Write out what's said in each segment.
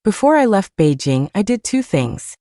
Before I left Beijing, I did two things.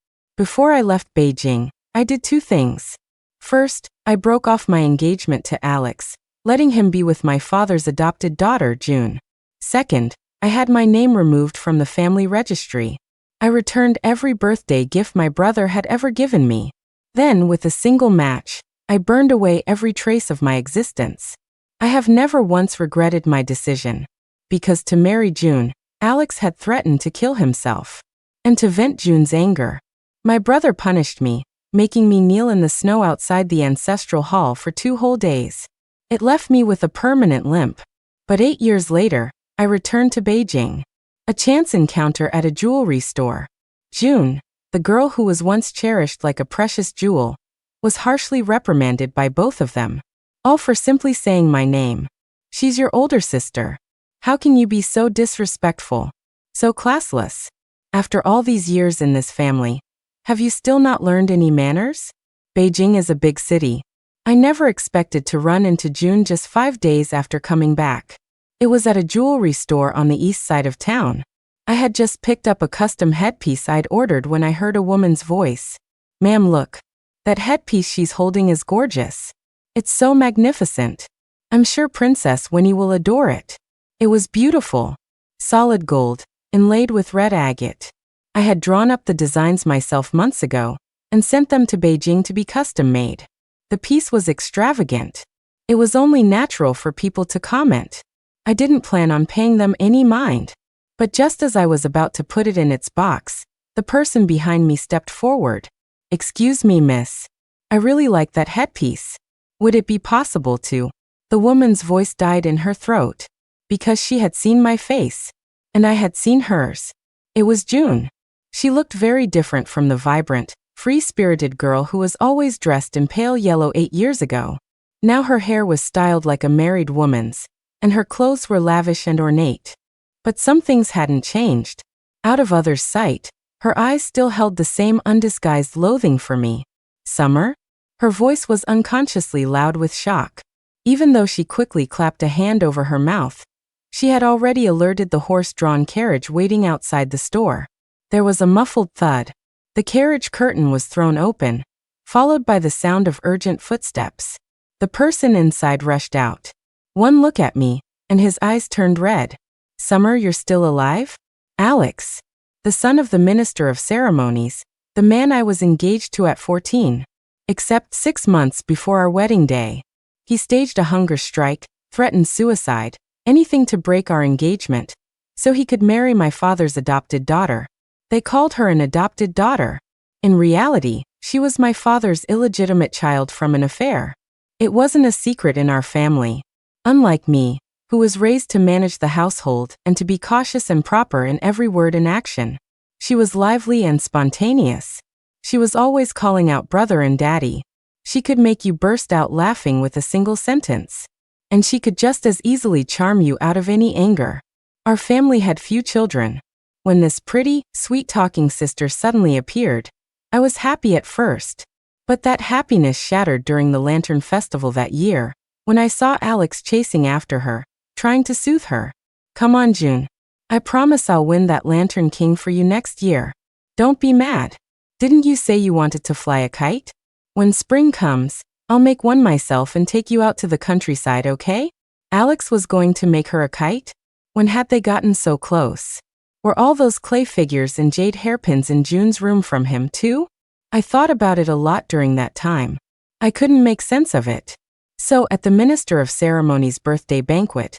First, I broke off my engagement to Alex, letting him be with my father's adopted daughter, June. Second, I had my name removed from the family registry. I returned every birthday gift my brother had ever given me. Then, with a single match, I burned away every trace of my existence. I have never once regretted my decision. Because to marry June, Alex had threatened to kill himself. And to vent June's anger, my brother punished me, making me kneel in the snow outside the ancestral hall for 2 whole days. It left me with a permanent limp. But 8 years later, I returned to Beijing. A chance encounter at a jewelry store. June, the girl who was once cherished like a precious jewel, was harshly reprimanded by both of them. All for simply saying my name. She's your older sister. How can you be so disrespectful? So classless? After all these years in this family, have you still not learned any manners? Beijing is a big city. I never expected to run into June just 5 days after coming back. It was at a jewelry store on the east side of town. I had just picked up a custom headpiece I'd ordered when I heard a woman's voice. "Ma'am, look. That headpiece she's holding is gorgeous. It's so magnificent. I'm sure Princess Winnie will adore it." It was beautiful. Solid gold, inlaid with red agate. I had drawn up the designs myself months ago and sent them to Beijing to be custom made. The piece was extravagant. It was only natural for people to comment. I didn't plan on paying them any mind. But just as I was about to put it in its box, the person behind me stepped forward. "Excuse me, miss. I really like that headpiece. Would it be possible to?" The woman's voice died in her throat. Because she had seen my face. And I had seen hers. It was June. She looked very different from the vibrant, free-spirited girl who was always dressed in pale yellow 8 years ago. Now her hair was styled like a married woman's, and her clothes were lavish and ornate. But some things hadn't changed. Out of others' sight, her eyes still held the same undisguised loathing for me. "Summer?" Her voice was unconsciously loud with shock. Even though she quickly clapped a hand over her mouth, she had already alerted the horse-drawn carriage waiting outside the store. There was a muffled thud. The carriage curtain was thrown open, followed by the sound of urgent footsteps. The person inside rushed out. One look at me, and his eyes turned red. "Summer, you're still alive?" Alex, the son of the Minister of Ceremonies, the man I was engaged to at 14. Except 6 months before our wedding day. He staged a hunger strike, threatened suicide, anything to break our engagement, so he could marry my father's adopted daughter. They called her an adopted daughter. In reality, she was my father's illegitimate child from an affair. It wasn't a secret in our family. Unlike me, who was raised to manage the household and to be cautious and proper in every word and action, she was lively and spontaneous. She was always calling out brother and daddy. She could make you burst out laughing with a single sentence. And she could just as easily charm you out of any anger. Our family had few children. When this pretty, sweet-talking sister suddenly appeared, I was happy at first. But that happiness shattered during the Lantern Festival that year, when I saw Alex chasing after her, trying to soothe her. "Come on, June. I promise I'll win that Lantern King for you next year. Don't be mad. Didn't you say you wanted to fly a kite? When spring comes, I'll make one myself and take you out to the countryside, okay?" Alex was going to make her a kite? When had they gotten so close? Were all those clay figures and jade hairpins in June's room from him, too? I thought about it a lot during that time. I couldn't make sense of it. So, at the Minister of Ceremonies' birthday banquet,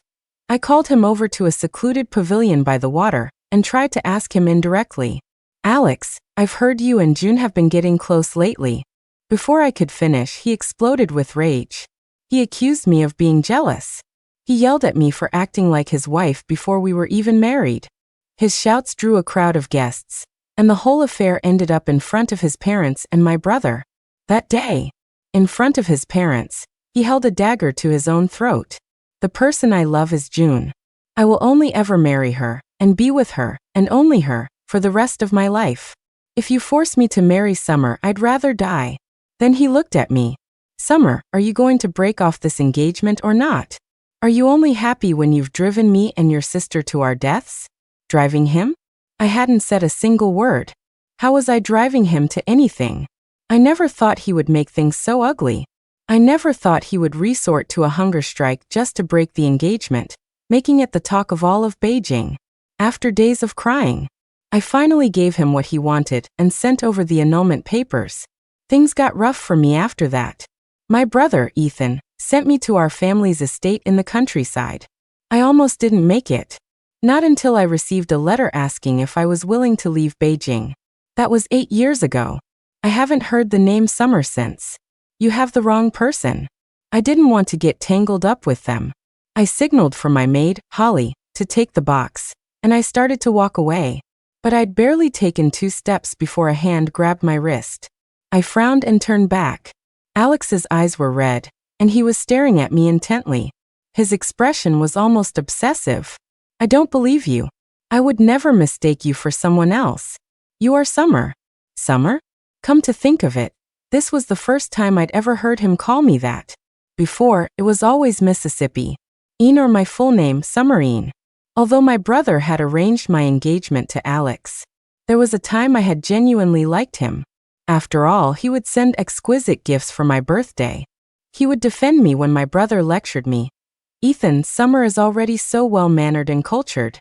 I called him over to a secluded pavilion by the water and tried to ask him indirectly, "Alex, I've heard you and June have been getting close lately." Before I could finish, he exploded with rage. He accused me of being jealous. He yelled at me for acting like his wife before we were even married. His shouts drew a crowd of guests, and the whole affair ended up in front of his parents and my brother. That day, in front of his parents, he held a dagger to his own throat. "The person I love is June. I will only ever marry her, and be with her, and only her, for the rest of my life. If you force me to marry Summer, I'd rather die." Then he looked at me. "Summer, are you going to break off this engagement or not? Are you only happy when you've driven me and your sister to our deaths? Driving him?" I hadn't said a single word. How was I driving him to anything? I never thought he would make things so ugly. I never thought he would resort to a hunger strike just to break the engagement, making it the talk of all of Beijing. After days of crying, I finally gave him what he wanted and sent over the annulment papers. Things got rough for me after that. My brother, Ethan, sent me to our family's estate in the countryside. I almost didn't make it. Not until I received a letter asking if I was willing to leave Beijing. That was 8 years ago. I haven't heard the name Summer since. You have the wrong person. I didn't want to get tangled up with them. I signaled for my maid, Holly, to take the box, and I started to walk away. But I'd barely taken 2 steps before a hand grabbed my wrist. I frowned and turned back. Alex's eyes were red, and he was staring at me intently. His expression was almost obsessive. I don't believe you. I would never mistake you for someone else. You are Summer. Summer? Come to think of it, this was the first time I'd ever heard him call me that. Before, it was always Mississippi. Ian or my full name, Summerine. Although my brother had arranged my engagement to Alex, there was a time I had genuinely liked him. After all, he would send exquisite gifts for my birthday. He would defend me when my brother lectured me. Ethan, Summer is already so well-mannered and cultured.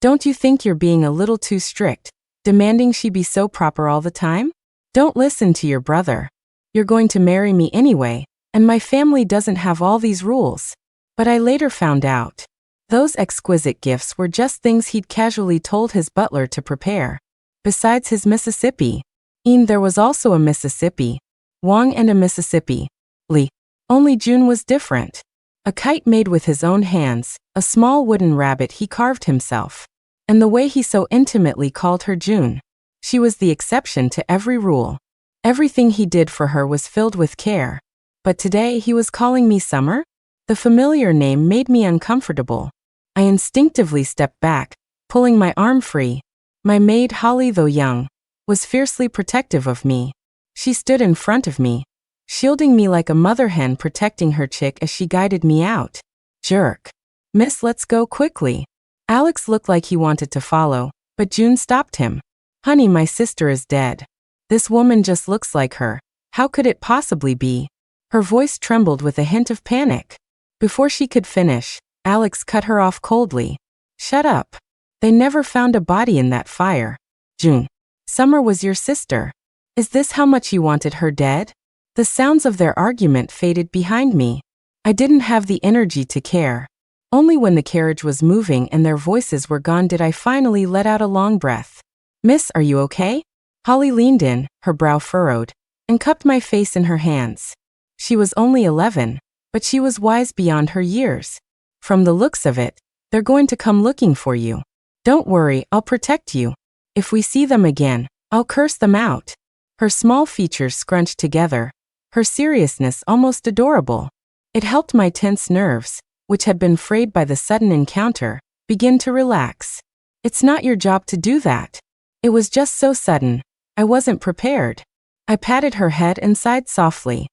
Don't you think you're being a little too strict, demanding she be so proper all the time? Don't listen to your brother. You're going to marry me anyway, and my family doesn't have all these rules. But I later found out. Those exquisite gifts were just things he'd casually told his butler to prepare. Besides his Mississippi, there was also a Mississippi, Wong, and a Mississippi, Lee. Only June was different. A kite made with his own hands, a small wooden rabbit he carved himself. And the way he so intimately called her June. She was the exception to every rule. Everything he did for her was filled with care. But today he was calling me Summer? The familiar name made me uncomfortable. I instinctively stepped back, pulling my arm free. My maid, Holly, though young, was fiercely protective of me. She stood in front of me, shielding me like a mother hen protecting her chick as she guided me out. Jerk. Miss, let's go quickly. Alex looked like he wanted to follow, but June stopped him. Honey, my sister is dead. This woman just looks like her. How could it possibly be? Her voice trembled with a hint of panic. Before she could finish, Alex cut her off coldly. Shut up. They never found a body in that fire. June. Summer was your sister. Is this how much you wanted her dead? The sounds of their argument faded behind me. I didn't have the energy to care. Only when the carriage was moving and their voices were gone did I finally let out a long breath. Miss, are you okay? Holly leaned in, her brow furrowed, and cupped my face in her hands. She was only 11, but she was wise beyond her years. From the looks of it, they're going to come looking for you. Don't worry, I'll protect you. If we see them again, I'll curse them out. Her small features scrunched together, her seriousness almost adorable. It helped my tense nerves, which had been frayed by the sudden encounter, begin to relax. It's not your job to do that. It was just so sudden. I wasn't prepared. I patted her head and sighed softly.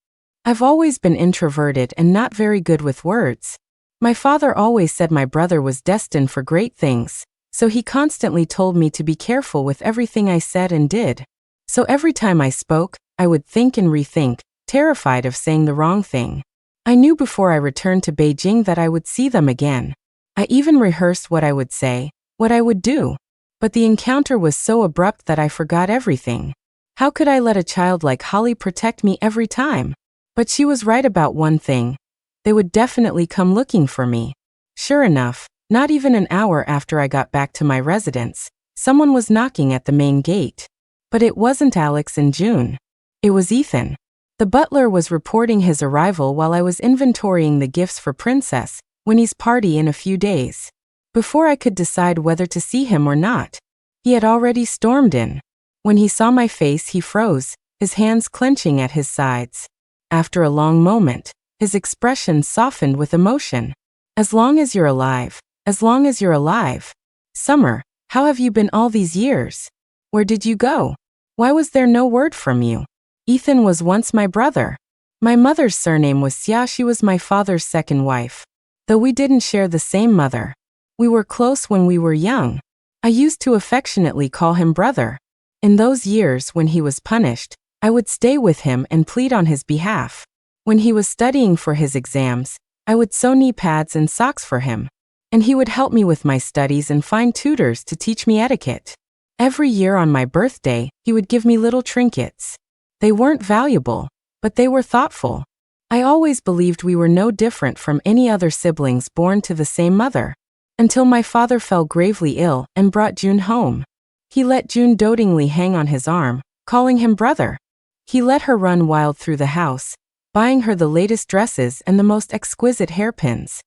I've always been introverted and not very good with words. My father always said my brother was destined for great things, so he constantly told me to be careful with everything I said and did. So every time I spoke, I would think and rethink, terrified of saying the wrong thing. I knew before I returned to Beijing that I would see them again. I even rehearsed what I would say, what I would do. But the encounter was so abrupt that I forgot everything. How could I let a child like Holly protect me every time? But she was right about one thing. They would definitely come looking for me. Sure enough, not even an hour after I got back to my residence, someone was knocking at the main gate. But it wasn't Alex and June. It was Ethan. The butler was reporting his arrival while I was inventorying the gifts for Princess Winnie's party in a few days. Before I could decide whether to see him or not, he had already stormed in. When he saw my face, he froze, his hands clenching at his sides. After a long moment, his expression softened with emotion. As long as you're alive, as long as you're alive. Summer, how have you been all these years? Where did you go? Why was there no word from you? Ethan was once my brother. My mother's surname was Xia. She was my father's second wife. Though we didn't share the same mother, we were close when we were young. I used to affectionately call him brother. In those years when he was punished, I would stay with him and plead on his behalf. When he was studying for his exams, I would sew knee pads and socks for him. And he would help me with my studies and find tutors to teach me etiquette. Every year on my birthday, he would give me little trinkets. They weren't valuable, but they were thoughtful. I always believed we were no different from any other siblings born to the same mother. Until my father fell gravely ill and brought June home. He let June dotingly hang on his arm, calling him brother. He let her run wild through the house, buying her the latest dresses and the most exquisite hairpins.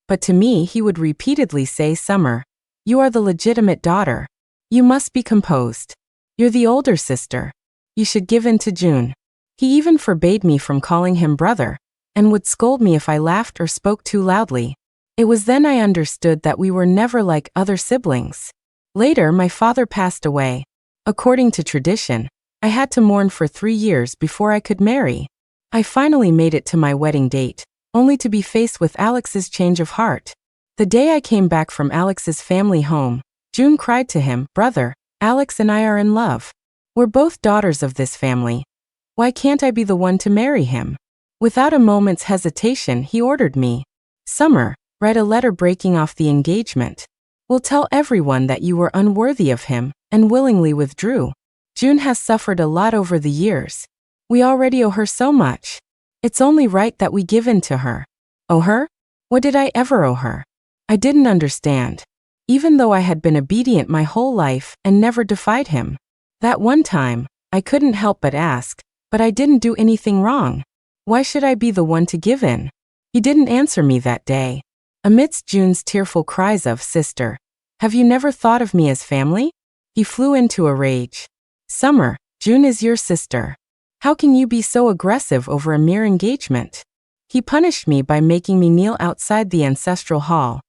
But to me he would repeatedly say, Summer, you are the legitimate daughter. You must be composed. You're the older sister. You should give in to June. He even forbade me from calling him brother, and would scold me if I laughed or spoke too loudly. It was then I understood that we were never like other siblings. Later, my father passed away. According to tradition, I had to mourn for 3 years before I could marry. I finally made it to my wedding date, only to be faced with Alex's change of heart. The day I came back from Alex's family home, June cried to him, Brother, Alex and I are in love. We're both daughters of this family. Why can't I be the one to marry him? Without a moment's hesitation, he ordered me. Summer, write a letter breaking off the engagement. We'll tell everyone that you were unworthy of him, and willingly withdrew. June has suffered a lot over the years. We already owe her so much. It's only right that we give in to her. Owe her? What did I ever owe her? I didn't understand. Even though I had been obedient my whole life and never defied him. That one time, I couldn't help but ask, but I didn't do anything wrong. Why should I be the one to give in? He didn't answer me that day. Amidst June's tearful cries of, Sister, have you never thought of me as family? He flew into a rage. Summer, June is your sister. How can you be so aggressive over a mere engagement? He punished me by making me kneel outside the ancestral hall.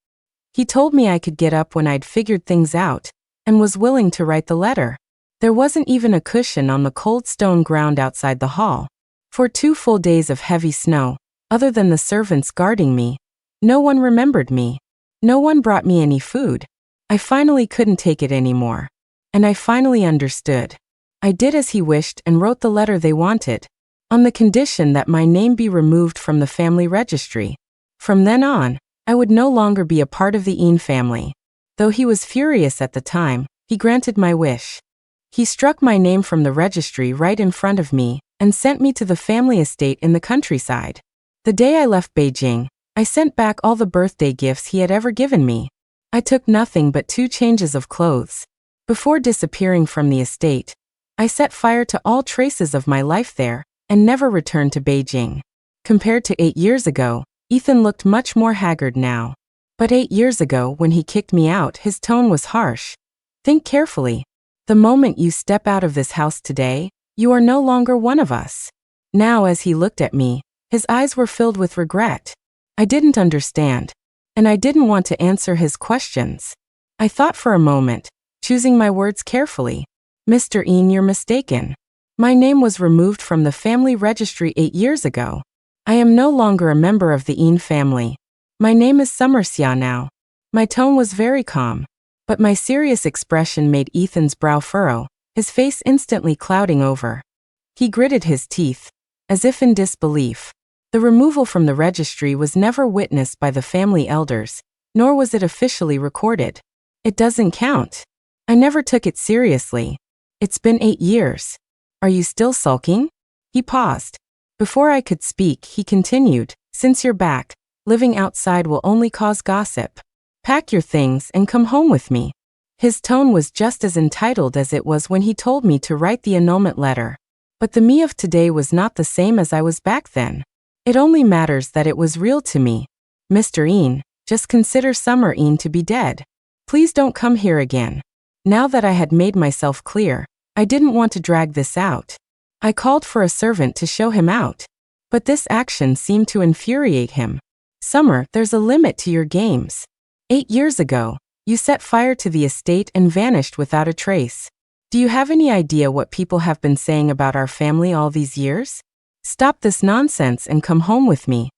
He told me I could get up when I'd figured things out, and was willing to write the letter. There wasn't even a cushion on the cold stone ground outside the hall. For 2 full days of heavy snow, other than the servants guarding me, no one remembered me. No one brought me any food. I finally couldn't take it anymore. And I finally understood. I did as he wished and wrote the letter they wanted, on the condition that my name be removed from the family registry. From then on, I would no longer be a part of the Een family. Though he was furious at the time, he granted my wish. He struck my name from the registry right in front of me and sent me to the family estate in the countryside. The day I left Beijing, I sent back all the birthday gifts he had ever given me. I took nothing but 2 changes of clothes. Before disappearing from the estate, I set fire to all traces of my life there and never returned to Beijing. Compared to 8 years ago, Ethan looked much more haggard now. But 8 years ago, when he kicked me out, his tone was harsh. Think carefully. The moment you step out of this house today, you are no longer one of us. Now, as he looked at me, his eyes were filled with regret. I didn't understand, and I didn't want to answer his questions. I thought for a moment, choosing my words carefully. Mr. Een, you're mistaken. My name was removed from the family registry 8 years ago. I am no longer a member of the Een family. My name is Summer Xia now. My tone was very calm, but my serious expression made Ethan's brow furrow, his face instantly clouding over. He gritted his teeth, as if in disbelief. The removal from the registry was never witnessed by the family elders, nor was it officially recorded. It doesn't count. I never took it seriously. It's been 8 years. Are you still sulking? He paused. Before I could speak, he continued, Since you're back, living outside will only cause gossip. Pack your things and come home with me. His tone was just as entitled as it was when he told me to write the annulment letter. But the me of today was not the same as I was back then. It only matters that it was real to me. Mr. Een, just consider Summer Een to be dead. Please don't come here again. Now that I had made myself clear, I didn't want to drag this out. I called for a servant to show him out. But this action seemed to infuriate him. Summer, there's a limit to your games. 8 years ago, you set fire to the estate and vanished without a trace. Do you have any idea what people have been saying about our family all these years? Stop this nonsense and come home with me.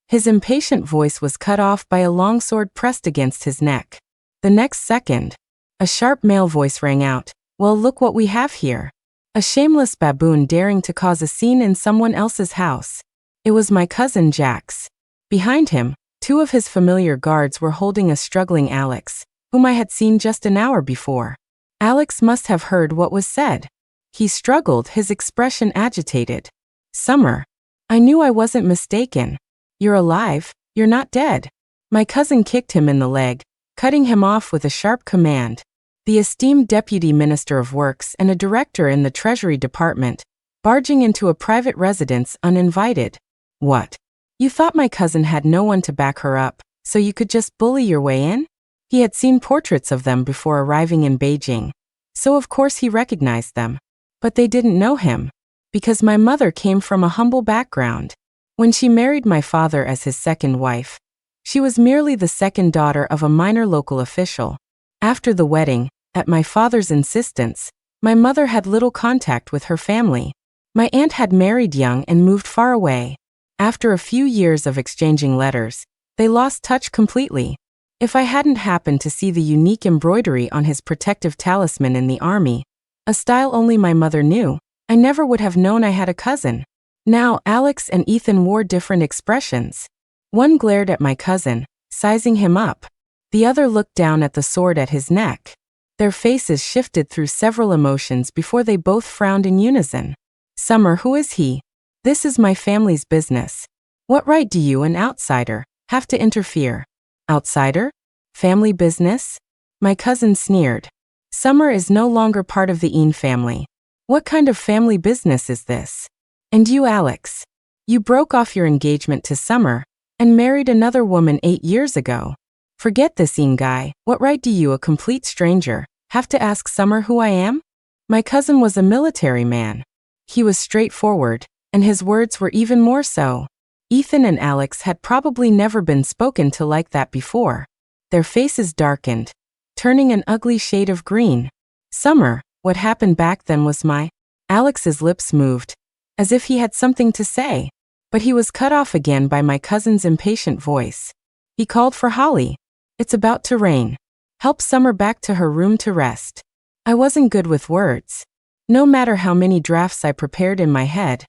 His impatient voice was cut off by a long sword pressed against his neck. The next second, A sharp male voice rang out. Well, look what we have here. A shameless baboon daring to cause a scene in someone else's house. It was my cousin Jax. Behind him, two of his familiar guards were holding a struggling Alex, whom I had seen just an hour before. Alex must have heard what was said. He struggled, his expression agitated. Summer. I knew I wasn't mistaken. You're alive, you're not dead. My cousin kicked him in the leg, cutting him off with a sharp command. The esteemed Deputy Minister of Works and a director in the Treasury Department, barging into a private residence uninvited. What? You thought my cousin had no one to back her up, so you could just bully your way in? He had seen portraits of them before arriving in Beijing, so of course he recognized them. But they didn't know him, because my mother came from a humble background. When she married my father as his second wife, she was merely the second daughter of a minor local official. After the wedding, at my father's insistence, my mother had little contact with her family. My aunt had married young and moved far away. After a few years of exchanging letters, they lost touch completely. If I hadn't happened to see the unique embroidery on his protective talisman in the army, a style only my mother knew, I never would have known I had a cousin. Now, Alex and Ethan wore different expressions. One glared at my cousin, sizing him up. The other looked down at the sword at his neck. Their faces shifted through several emotions before they both frowned in unison. Summer, who is he? This is my family's business. What right do you, an outsider, have to interfere? Outsider? Family business? My cousin sneered. Summer is no longer part of the Een family. What kind of family business is this? And you, Alex? You broke off your engagement to Summer and married another woman 8 years ago. Forget this Een guy. What right do you, a complete stranger, have to ask Summer who I am? My cousin was a military man. He was straightforward, and his words were even more so. Ethan and Alex had probably never been spoken to like that before. Their faces darkened, turning an ugly shade of green. Summer, what happened back then was my... Alex's lips moved, as if he had something to say, but he was cut off again by my cousin's impatient voice. He called for Holly. It's about to rain. Help Summer back to her room to rest. I wasn't good with words. No matter how many drafts I prepared in my head,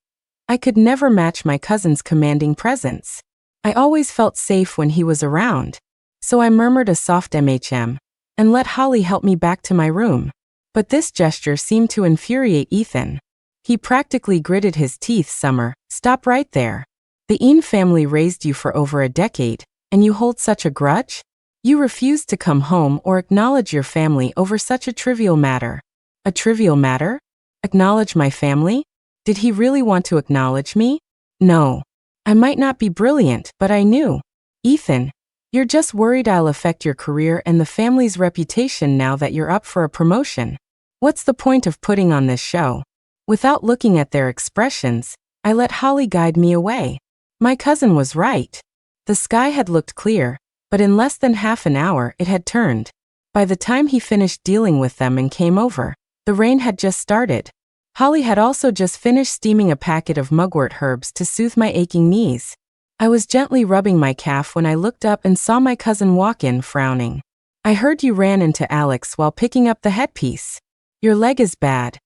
I could never match my cousin's commanding presence. I always felt safe when he was around, so I murmured a soft MHM and let Holly help me back to my room. But this gesture seemed to infuriate Ethan. He practically gritted his teeth. Summer, stop right there. The Een family raised you for over a decade, and you hold such a grudge? You refuse to come home or acknowledge your family over such a trivial matter. A trivial matter? Acknowledge my family? Did he really want to acknowledge me? No. I might not be brilliant, but I knew. Ethan, you're just worried I'll affect your career and the family's reputation now that you're up for a promotion. What's the point of putting on this show? Without looking at their expressions, I let Holly guide me away. My cousin was right. The sky had looked clear, but in less than half an hour it had turned. By the time he finished dealing with them and came over, the rain had just started. Holly had also just finished steaming a packet of mugwort herbs to soothe my aching knees. I was gently rubbing my calf when I looked up and saw my cousin walk in, frowning. I heard you ran into Alex while picking up the headpiece. Your leg is bad.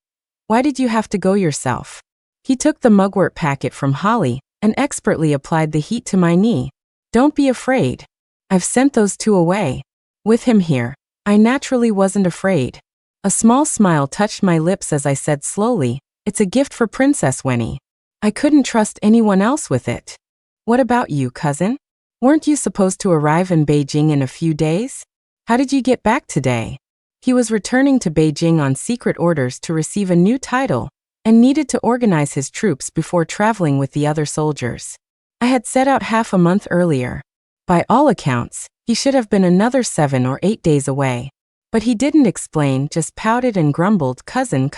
Why did you have to go yourself? He took the mugwort packet from Holly and expertly applied the heat to my knee. Don't be afraid. I've sent those two away. With him here, I naturally wasn't afraid. A small smile touched my lips as I said slowly, it's a gift for Princess Winnie. I couldn't trust anyone else with it. What about you, cousin? Weren't you supposed to arrive in Beijing in a few days? How did you get back today? He was returning to Beijing on secret orders to receive a new title and needed to organize his troops before traveling with the other soldiers. I had set out half a month earlier. By all accounts, he should have been another 7 or 8 days away. But he didn't explain, just pouted and grumbled, cousin.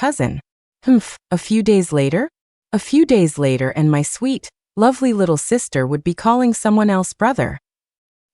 Humph, a few days later? A few days later and my sweet, lovely little sister would be calling someone else brother.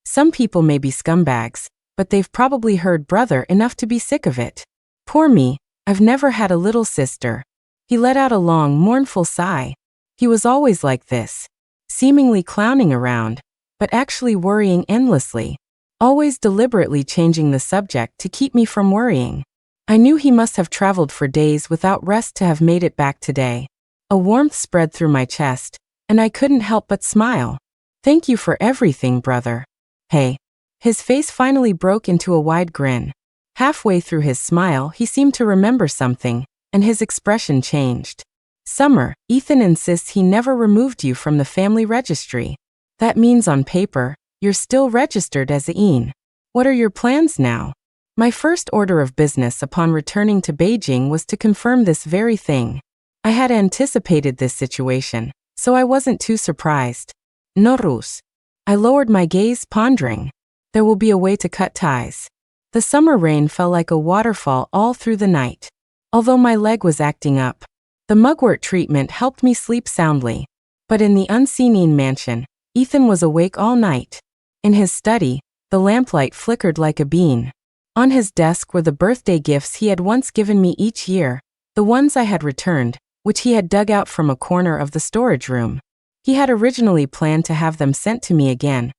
Some people may be scumbags, but they've probably heard brother enough to be sick of it. Poor me, I've never had a little sister. He let out a long, mournful sigh. He was always like this, seemingly clowning around, but actually worrying endlessly. always deliberately changing the subject to keep me from worrying. I knew he must have traveled for days without rest to have made it back today. A warmth spread through my chest, and I couldn't help but smile. Thank you for everything, brother. Hey. His face finally broke into a wide grin. Halfway through his smile, he seemed to remember something, and his expression changed. Summer, Ethan insists he never removed you from the family registry. That means on paper, you're still registered as Ian. What are your plans now? My first order of business upon returning to Beijing was to confirm this very thing. I had anticipated this situation, so I wasn't too surprised. Norus. I lowered my gaze, pondering. There will be a way to cut ties. The summer rain fell like a waterfall all through the night. Although my leg was acting up, the mugwort treatment helped me sleep soundly. But in the unseen mansion, Ethan was awake all night. In his study, the lamplight flickered like a bean. On his desk were the birthday gifts he had once given me each year, the ones I had returned, which he had dug out from a corner of the storage room. He had originally planned to have them sent to me again,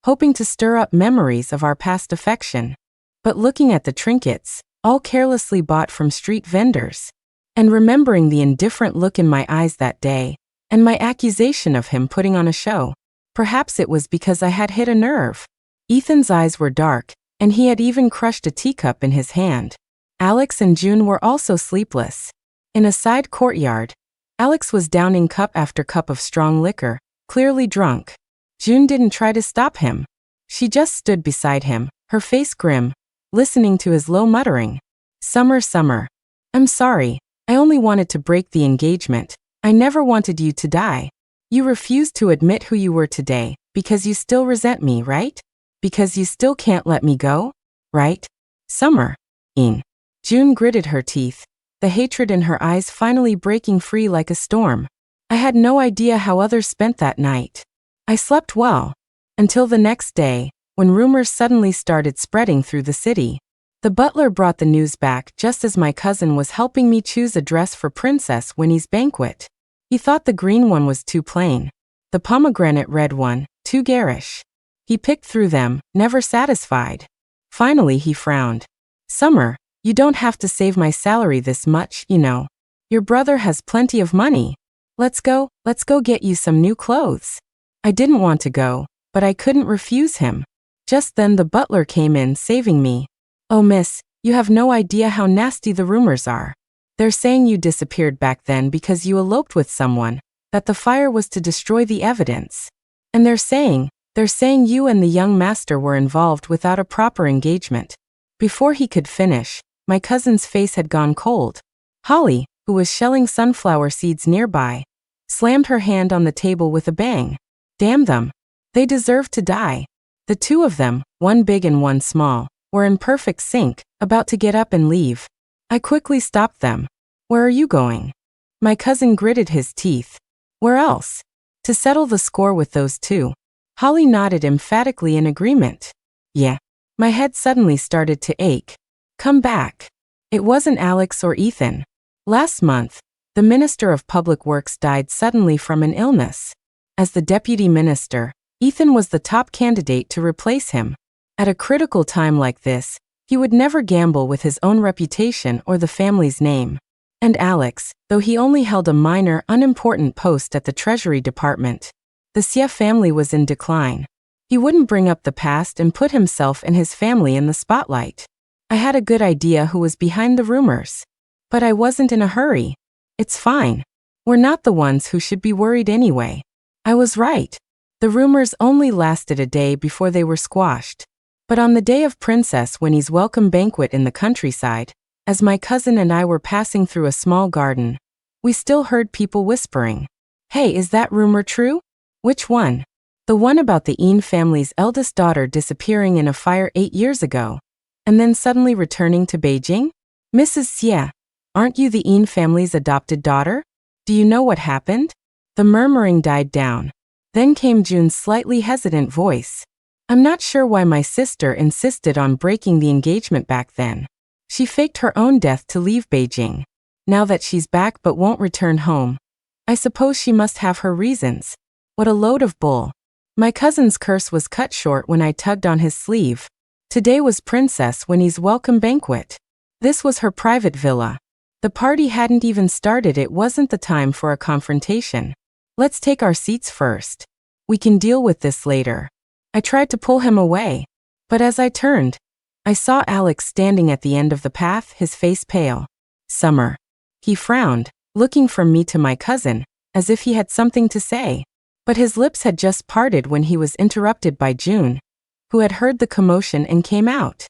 hoping to stir up memories of our past affection. But looking at the trinkets, all carelessly bought from street vendors, and remembering the indifferent look in my eyes that day, and my accusation of him putting on a show, perhaps it was because I had hit a nerve. Ethan's eyes were dark, and he had even crushed a teacup in his hand. Alex and June were also sleepless. In a side courtyard, Alex was downing cup after cup of strong liquor, clearly drunk. June didn't try to stop him. She just stood beside him, her face grim, listening to his low muttering. Summer. I'm sorry, I only wanted to break the engagement. I never wanted you to die. You refused to admit who you were today, because you still resent me, right? Because you still can't let me go, right? Summer. June gritted her teeth, the hatred in her eyes finally breaking free like a storm. I had no idea how others spent that night. I slept well, until the next day, when rumors suddenly started spreading through the city. The butler brought the news back just as my cousin was helping me choose a dress for Princess Winnie's banquet. He thought the green one was too plain, the pomegranate red one, too garish. He picked through them, never satisfied. Finally he frowned. Summer, you don't have to save my salary this much, you know. Your brother has plenty of money. Let's go get you some new clothes. I didn't want to go, but I couldn't refuse him. Just then the butler came in, saving me. Oh miss, you have no idea how nasty the rumors are. They're saying you disappeared back then because you eloped with someone, that the fire was to destroy the evidence. And they're saying you and the young master were involved without a proper engagement. Before he could finish, my cousin's face had gone cold. Holly, who was shelling sunflower seeds nearby, slammed her hand on the table with a bang. Damn them. They deserved to die. The two of them, one big and one small, were in perfect sync, about to get up and leave. I quickly stopped them. Where are you going? My cousin gritted his teeth. Where else? To settle the score with those two. Holly nodded emphatically in agreement. Yeah. My head suddenly started to ache. Come back. It wasn't Alex or Ethan. Last month, the Minister of Public Works died suddenly from an illness. As the deputy minister, Ethan was the top candidate to replace him. At a critical time like this, he would never gamble with his own reputation or the family's name. And Alex, though he only held a minor, unimportant post at the Treasury Department, the Xie family was in decline. He wouldn't bring up the past and put himself and his family in the spotlight. I had a good idea who was behind the rumors. But I wasn't in a hurry. It's fine. We're not the ones who should be worried anyway. I was right. The rumors only lasted a day before they were squashed. But on the day of Princess Winnie's welcome banquet in the countryside, as my cousin and I were passing through a small garden, we still heard people whispering. Hey, is that rumor true? Which one? The one about the Ian family's eldest daughter disappearing in a fire 8 years ago, and then suddenly returning to Beijing? Mrs. Xie, aren't you the Ian family's adopted daughter? Do you know what happened? The murmuring died down. Then came June's slightly hesitant voice. I'm not sure why my sister insisted on breaking the engagement back then. She faked her own death to leave Beijing. Now that she's back but won't return home, I suppose she must have her reasons. What a load of bull. My cousin's curse was cut short when I tugged on his sleeve. Today was Princess Winnie's welcome banquet. This was her private villa. The party hadn't even started. It wasn't the time for a confrontation. Let's take our seats first. We can deal with this later. I tried to pull him away, but as I turned, I saw Alex standing at the end of the path, his face pale. Summer. He frowned, looking from me to my cousin, as if he had something to say. But his lips had just parted when he was interrupted by June, who had heard the commotion and came out.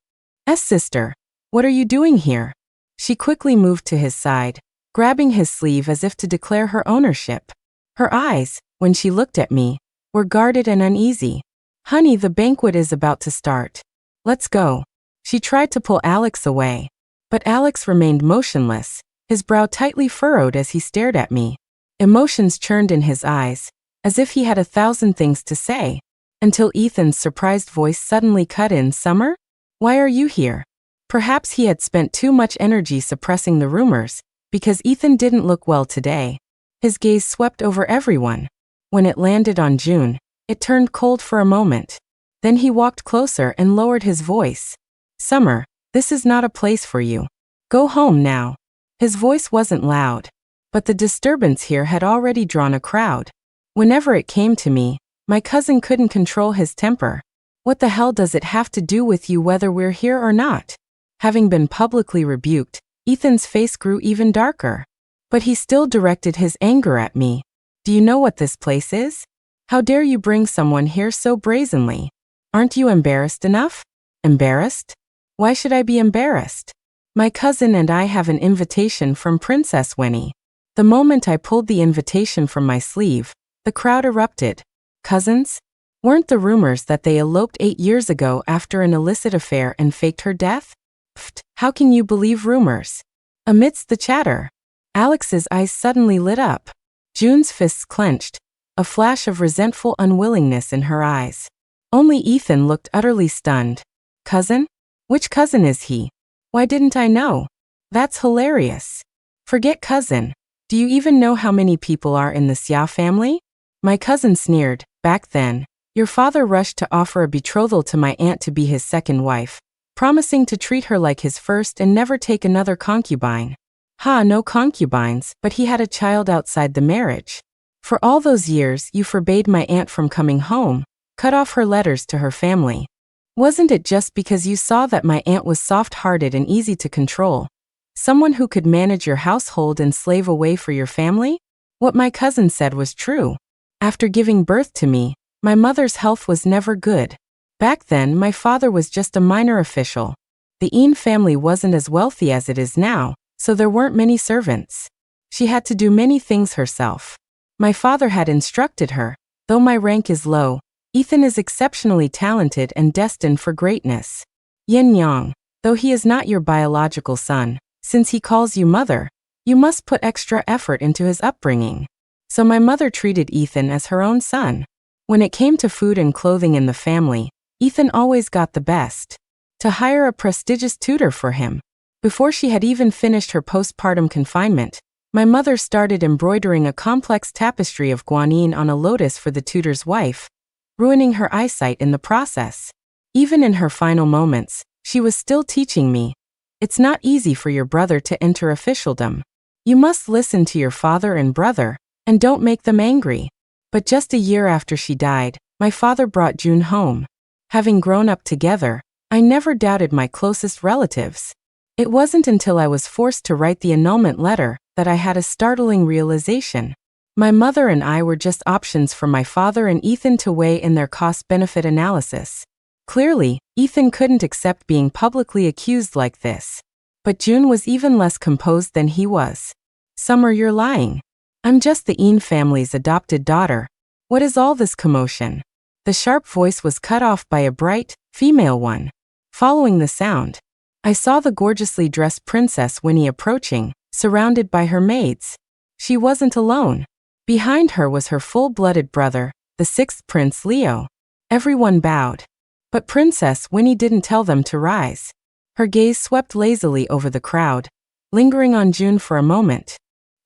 Sister, what are you doing here? She quickly moved to his side, grabbing his sleeve as if to declare her ownership. Her eyes, when she looked at me, were guarded and uneasy. Honey, the banquet is about to start. Let's go. She tried to pull Alex away, but Alex remained motionless, his brow tightly furrowed as he stared at me. Emotions churned in his eyes, as if he had 1,000 things to say, until Ethan's surprised voice suddenly cut in. Summer? Why are you here? Perhaps he had spent too much energy suppressing the rumors, because Ethan didn't look well today. His gaze swept over everyone. When it landed on June, it turned cold for a moment. Then he walked closer and lowered his voice. Summer, this is not a place for you. Go home now. His voice wasn't loud, but the disturbance here had already drawn a crowd. Whenever it came to me, my cousin couldn't control his temper. What the hell does it have to do with you whether we're here or not? Having been publicly rebuked, Ethan's face grew even darker. But he still directed his anger at me. Do you know what this place is? How dare you bring someone here so brazenly? Aren't you embarrassed enough? Embarrassed? Why should I be embarrassed? My cousin and I have an invitation from Princess Winnie. The moment I pulled the invitation from my sleeve, the crowd erupted. Cousins? Weren't the rumors that they eloped 8 years ago after an illicit affair and faked her death? Pfft, how can you believe rumors? Amidst the chatter, Alex's eyes suddenly lit up. June's fists clenched, a flash of resentful unwillingness in her eyes. Only Ethan looked utterly stunned. Cousin? Which cousin is he? Why didn't I know? That's hilarious. Forget cousin. Do you even know how many people are in the Xia family? My cousin sneered. Back then, your father rushed to offer a betrothal to my aunt to be his second wife, promising to treat her like his first and never take another concubine. No concubines, but he had a child outside the marriage. For all those years, you forbade my aunt from coming home, cut off her letters to her family. Wasn't it just because you saw that my aunt was soft-hearted and easy to control? Someone who could manage your household and slave away for your family? What my cousin said was true. After giving birth to me, my mother's health was never good. Back then, my father was just a minor official. The Ian family wasn't as wealthy as it is now, so there weren't many servants. She had to do many things herself. My father had instructed her, though my rank is low, Ethan is exceptionally talented and destined for greatness. Yin Yang, though he is not your biological son, since he calls you mother, you must put extra effort into his upbringing. So my mother treated Ethan as her own son. When it came to food and clothing in the family, Ethan always got the best. To hire a prestigious tutor for him. Before she had even finished her postpartum confinement, my mother started embroidering a complex tapestry of guanyin on a lotus for the tutor's wife, ruining her eyesight in the process. Even in her final moments, she was still teaching me. It's not easy for your brother to enter officialdom. You must listen to your father and brother, and don't make them angry. But just a year after she died, my father brought June home. Having grown up together, I never doubted my closest relatives. It wasn't until I was forced to write the annulment letter that I had a startling realization. My mother and I were just options for my father and Ethan to weigh in their cost-benefit analysis. Clearly, Ethan couldn't accept being publicly accused like this. But June was even less composed than he was. Summer, you're lying. I'm just the Ian family's adopted daughter. What is all this commotion? The sharp voice was cut off by a bright, female one. Following the sound, I saw the gorgeously dressed Princess Winnie approaching, surrounded by her maids. She wasn't alone. Behind her was her full-blooded brother, the sixth Prince Leo. Everyone bowed. But Princess Winnie didn't tell them to rise. Her gaze swept lazily over the crowd, lingering on June for a moment.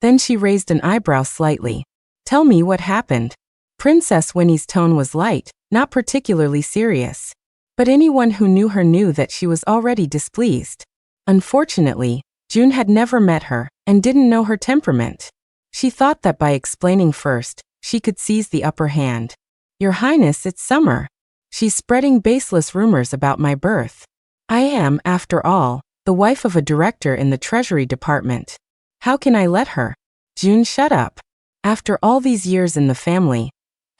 Then she raised an eyebrow slightly. Tell me what happened. Princess Winnie's tone was light, not particularly serious. But anyone who knew her knew that she was already displeased. Unfortunately, June had never met her and didn't know her temperament. She thought that by explaining first, she could seize the upper hand. Your Highness, it's summer. She's spreading baseless rumors about my birth. I am, after all, the wife of a director in the Treasury Department. How can I let her? June, shut up. After all these years in the family,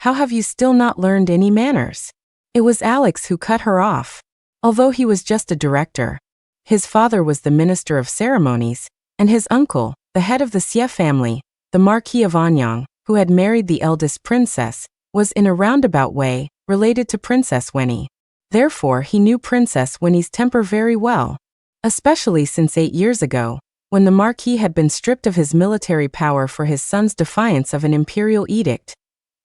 how have you still not learned any manners? It was Alex who cut her off. Although he was just a director, his father was the Minister of Ceremonies, and his uncle, the head of the Xie family, the Marquis of Anyang, who had married the eldest princess, was in a roundabout way related to Princess Winnie. Therefore, he knew Princess Winnie's temper very well, especially since 8 years ago, when the Marquis had been stripped of his military power for his son's defiance of an imperial edict,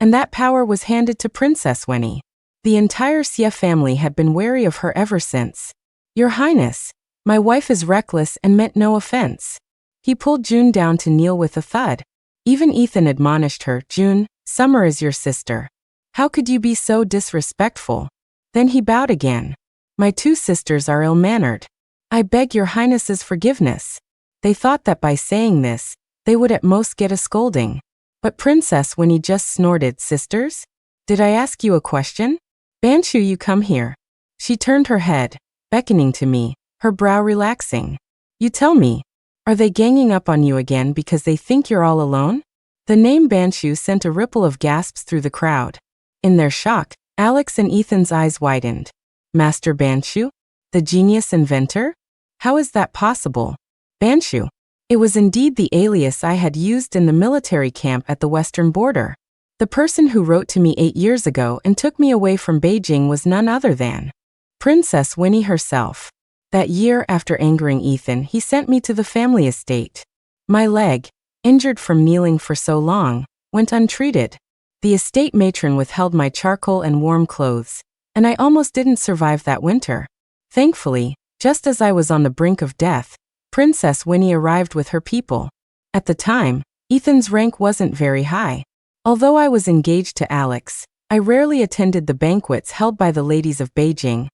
and that power was handed to Princess Winnie. The entire Xie family had been wary of her ever since. Your Highness, my wife is reckless and meant no offense. He pulled June down to kneel with a thud. Even Ethan admonished her, June, Summer is your sister. How could you be so disrespectful? Then he bowed again. My 2 sisters are ill-mannered. I beg your Highness's forgiveness. They thought that by saying this, they would at most get a scolding. But Princess Winnie just snorted, Sisters? Did I ask you a question? Banshu, you come here. She turned her head, beckoning to me, her brow relaxing. You tell me, are they ganging up on you again because they think you're all alone? The name Banshu sent a ripple of gasps through the crowd. In their shock, Alex and Ethan's eyes widened. Master Banshu? The genius inventor? How is that possible? Banshu. It was indeed the alias I had used in the military camp at the western border. The person who wrote to me 8 years ago and took me away from Beijing was none other than Princess Winnie herself. That year, after angering Ethan, he sent me to the family estate. My leg, injured from kneeling for so long, went untreated. The estate matron withheld my charcoal and warm clothes, and I almost didn't survive that winter. Thankfully, just as I was on the brink of death, Princess Winnie arrived with her people. At the time, Ethan's rank wasn't very high. Although I was engaged to Alex, I rarely attended the banquets held by the ladies of Beijing,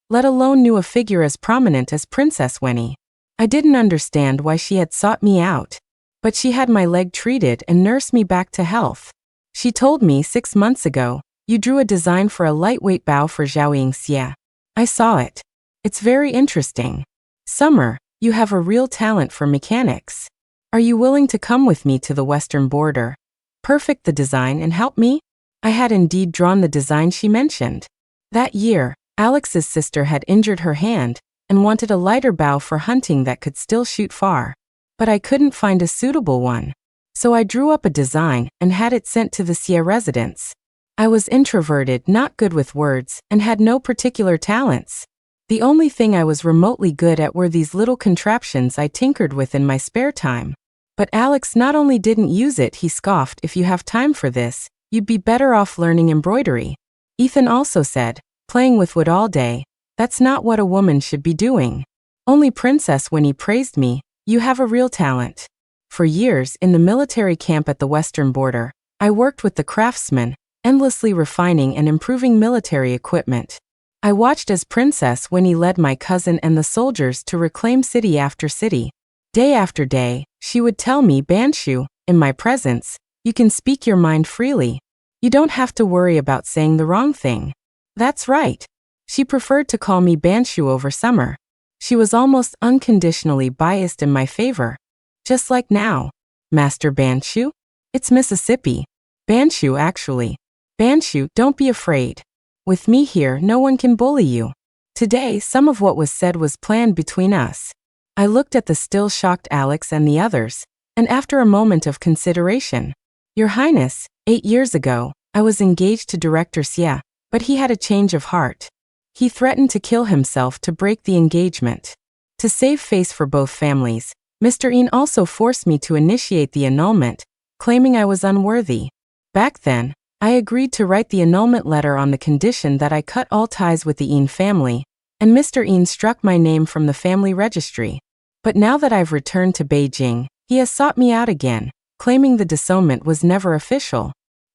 let alone knew a figure as prominent as Princess Winnie. I didn't understand why she had sought me out, but she had my leg treated and nursed me back to health. She told me 6 months ago, you drew a design for a lightweight bow for Zhaoying Xie. I saw it. It's very interesting. Summer, you have a real talent for mechanics. Are you willing to come with me to the western border, perfect the design and help me? I had indeed drawn the design she mentioned. That year, Alex's sister had injured her hand and wanted a lighter bow for hunting that could still shoot far. But I couldn't find a suitable one. So I drew up a design and had it sent to the Xie residence. I was introverted, not good with words, and had no particular talents. The only thing I was remotely good at were these little contraptions I tinkered with in my spare time. But Alex not only didn't use it, he scoffed, if you have time for this, you'd be better off learning embroidery. Ethan also said, playing with wood all day, that's not what a woman should be doing. Only Princess Winnie praised me, you have a real talent. For years, in the military camp at the western border, I worked with the craftsmen, endlessly refining and improving military equipment. I watched as Princess Winnie led my cousin and the soldiers to reclaim city after city. Day after day, she would tell me, Banshu, in my presence, you can speak your mind freely. You don't have to worry about saying the wrong thing. That's right. She preferred to call me Banshu over Summer. She was almost unconditionally biased in my favor. Just like now. Master Banshu? It's Mississippi. Banshu, actually. Banshu, don't be afraid. With me here, no one can bully you. Today, some of what was said was planned between us. I looked at the still shocked Alex and the others, and after a moment of consideration, Your Highness, 8 years ago, I was engaged to Director Xie, but he had a change of heart. He threatened to kill himself to break the engagement. To save face for both families, Mr. Yin also forced me to initiate the annulment, claiming I was unworthy. Back then, I agreed to write the annulment letter on the condition that I cut all ties with the Yin family, and Mr. Yin struck my name from the family registry. But now that I've returned to Beijing, he has sought me out again, claiming the disownment was never official.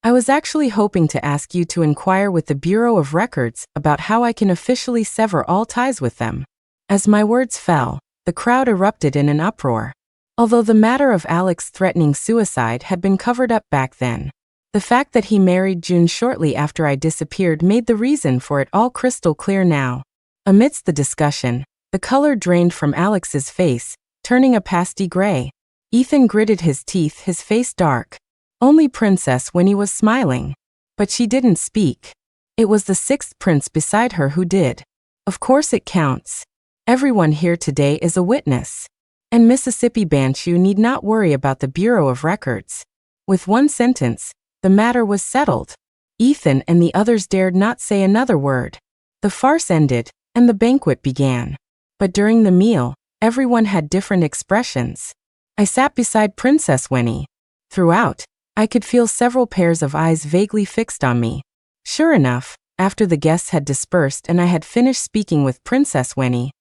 I was actually hoping to ask you to inquire with the Bureau of Records about how I can officially sever all ties with them." As my words fell, the crowd erupted in an uproar. Although the matter of Alex threatening suicide had been covered up back then, the fact that he married June shortly after I disappeared made the reason for it all crystal clear now. Amidst the discussion, the color drained from Alex's face, turning a pasty gray. Ethan gritted his teeth, his face dark. Only Princess Winnie was smiling. But she didn't speak. It was the sixth prince beside her who did. Of course it counts. Everyone here today is a witness. And Mississippi Banshee need not worry about the Bureau of Records. With one sentence, the matter was settled. Ethan and the others dared not say another word. The farce ended, and the banquet began. But during the meal, everyone had different expressions. I sat beside Princess Winnie. Throughout, I could feel several pairs of eyes vaguely fixed on me. Sure enough, after the guests had dispersed and I had finished speaking with Princess Winnie,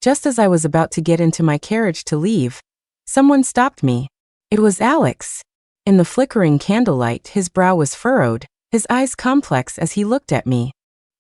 just as I was about to get into my carriage to leave, someone stopped me. It was Alex. In the flickering candlelight, his brow was furrowed, his eyes complex as he looked at me.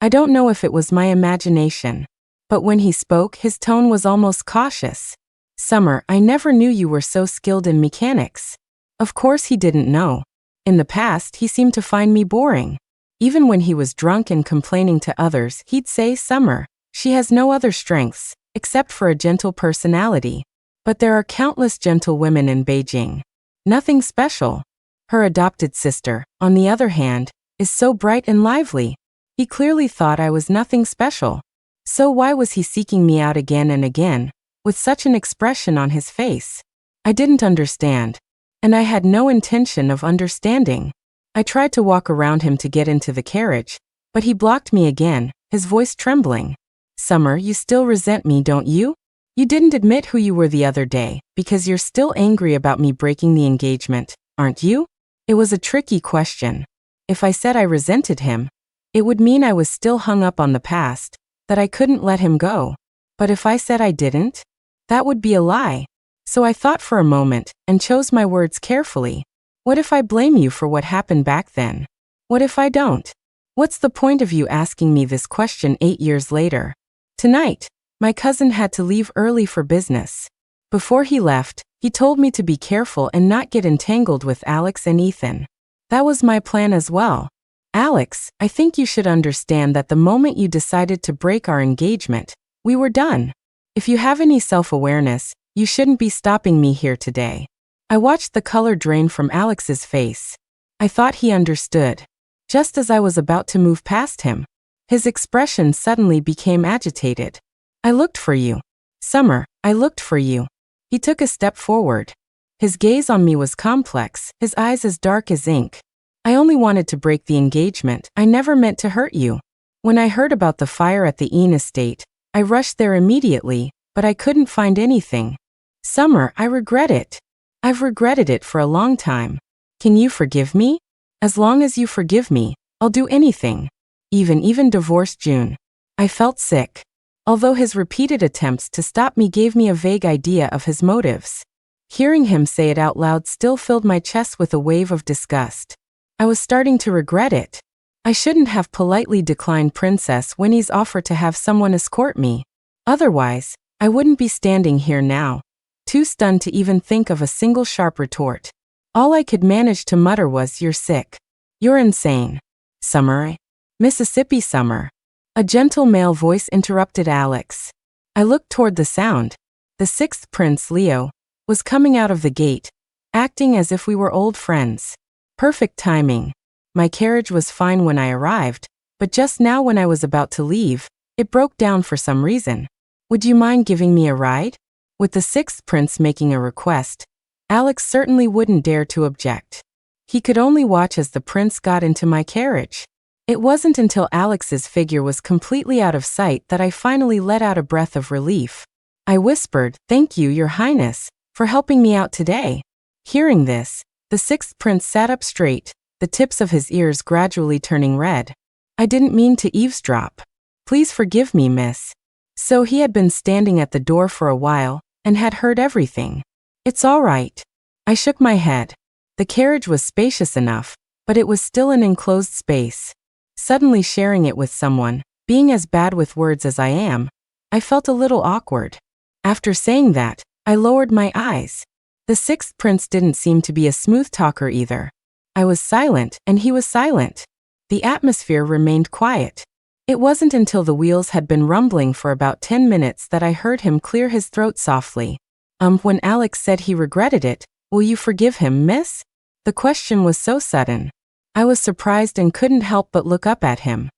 I don't know if it was my imagination, but when he spoke, his tone was almost cautious. "Summer, I never knew you were so skilled in mechanics." Of course he didn't know. In the past, he seemed to find me boring. Even when he was drunk and complaining to others, he'd say, "Summer, she has no other strengths, except for a gentle personality. But there are countless gentle women in Beijing. Nothing special." Her adopted sister, on the other hand, is so bright and lively. He clearly thought I was nothing special. So why was he seeking me out again and again, with such an expression on his face? I didn't understand. And I had no intention of understanding. I tried to walk around him to get into the carriage, but he blocked me again, his voice trembling. "Summer, you still resent me, don't you? You didn't admit who you were the other day, because you're still angry about me breaking the engagement, aren't you?" It was a tricky question. If I said I resented him, it would mean I was still hung up on the past, that I couldn't let him go. But if I said I didn't, that would be a lie. So I thought for a moment, and chose my words carefully. What if I blame you for what happened back then? What if I don't? What's the point of you asking me this question 8 years later? Tonight, my cousin had to leave early for business. Before he left, he told me to be careful and not get entangled with Alex and Ethan. That was my plan as well. "Alex, I think you should understand that the moment you decided to break our engagement, we were done. If you have any self-awareness, you shouldn't be stopping me here today." I watched the color drain from Alex's face. I thought he understood. Just as I was about to move past him, his expression suddenly became agitated. "I looked for you. Summer, I looked for you." He took a step forward. His gaze on me was complex, his eyes as dark as ink. "I only wanted to break the engagement. I never meant to hurt you. When I heard about the fire at the Ean estate, I rushed there immediately, but I couldn't find anything. Summer, I regret it. I've regretted it for a long time. Can you forgive me? As long as you forgive me, I'll do anything. Even divorce June." I felt sick. Although his repeated attempts to stop me gave me a vague idea of his motives, hearing him say it out loud still filled my chest with a wave of disgust. I was starting to regret it. I shouldn't have politely declined Princess Winnie's offer to have someone escort me. Otherwise, I wouldn't be standing here now, too stunned to even think of a single sharp retort. All I could manage to mutter was, "You're sick. You're insane." "Summer, Mississippi Summer." A gentle male voice interrupted Alex. I looked toward the sound. The sixth prince, Leo, was coming out of the gate, acting as if we were old friends. Perfect timing. My carriage was fine when I arrived, but just now when I was about to leave, it broke down for some reason. "Would you mind giving me a ride?" With the sixth prince making a request, Alex certainly wouldn't dare to object. He could only watch as the prince got into my carriage. It wasn't until Alex's figure was completely out of sight that I finally let out a breath of relief. I whispered, "Thank you, Your Highness, for helping me out today." Hearing this, the sixth prince sat up straight, the tips of his ears gradually turning red. "I didn't mean to eavesdrop. Please forgive me, miss." So he had been standing at the door for a while, and had heard everything. "It's all right." I shook my head. The carriage was spacious enough, but it was still an enclosed space. Suddenly sharing it with someone, being as bad with words as I am, I felt a little awkward. After saying that, I lowered my eyes. The sixth prince didn't seem to be a smooth talker either. I was silent, and he was silent. The atmosphere remained quiet. It wasn't until the wheels had been rumbling for about 10 minutes that I heard him clear his throat softly. When Alex said he regretted it, "Will you forgive him, miss?" The question was so sudden. I was surprised and couldn't help but look up at him.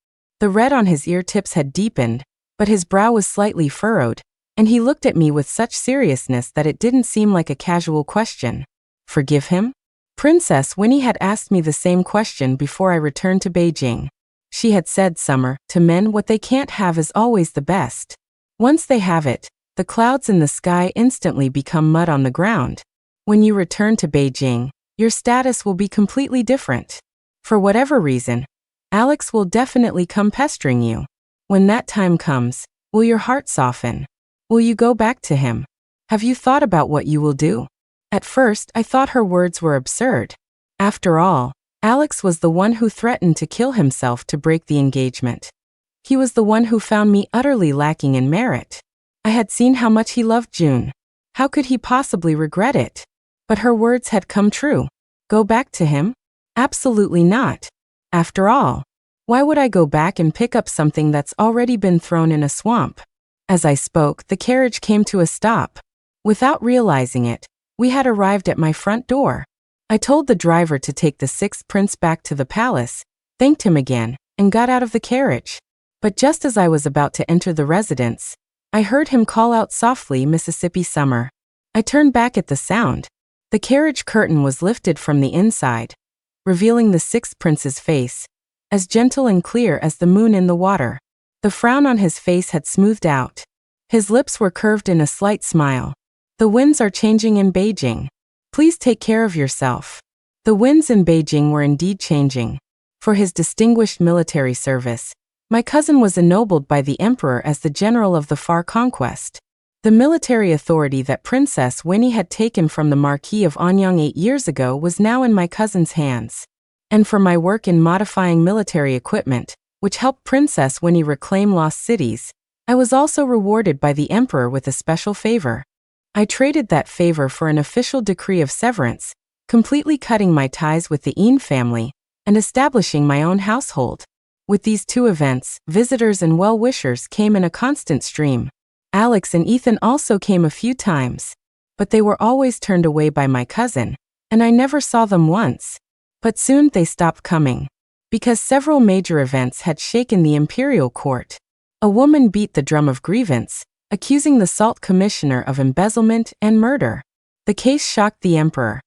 The red on his ear tips had deepened, but his brow was slightly furrowed, and he looked at me with such seriousness that it didn't seem like a casual question. Forgive him? Princess Winnie had asked me the same question before I returned to Beijing. She had said, "Summer, to men what they can't have is always the best. Once they have it, the clouds in the sky instantly become mud on the ground. When you return to Beijing, your status will be completely different. For whatever reason, Alex will definitely come pestering you. When that time comes, will your heart soften? Will you go back to him? Have you thought about what you will do?" At first, I thought her words were absurd. After all, Alex was the one who threatened to kill himself to break the engagement. He was the one who found me utterly lacking in merit. I had seen how much he loved June. How could he possibly regret it? But her words had come true. Go back to him? Absolutely not. After all, why would I go back and pick up something that's already been thrown in a swamp? As I spoke, the carriage came to a stop. Without realizing it, we had arrived at my front door. I told the driver to take the sixth prince back to the palace, thanked him again, and got out of the carriage. But just as I was about to enter the residence, I heard him call out softly, "Mississippi Summer." I turned back at the sound. The carriage curtain was lifted from the inside, revealing the sixth prince's face, as gentle and clear as the moon in the water. The frown on his face had smoothed out. His lips were curved in a slight smile. "The winds are changing in Beijing. Please take care of yourself." The winds in Beijing were indeed changing. For his distinguished military service, my cousin was ennobled by the emperor as the general of the far conquest. The military authority that Princess Winnie had taken from the Marquis of Anyang 8 years ago was now in my cousin's hands. And for my work in modifying military equipment, which helped Princess Winnie reclaim lost cities, I was also rewarded by the emperor with a special favor. I traded that favor for an official decree of severance, completely cutting my ties with the Yin family and establishing my own household. With these two events, visitors and well-wishers came in a constant stream. Alex and Ethan also came a few times, but they were always turned away by my cousin, and I never saw them once. But soon they stopped coming, because several major events had shaken the imperial court. A woman beat the drum of grievance, accusing the Salt Commissioner of embezzlement and murder. The case shocked the emperor.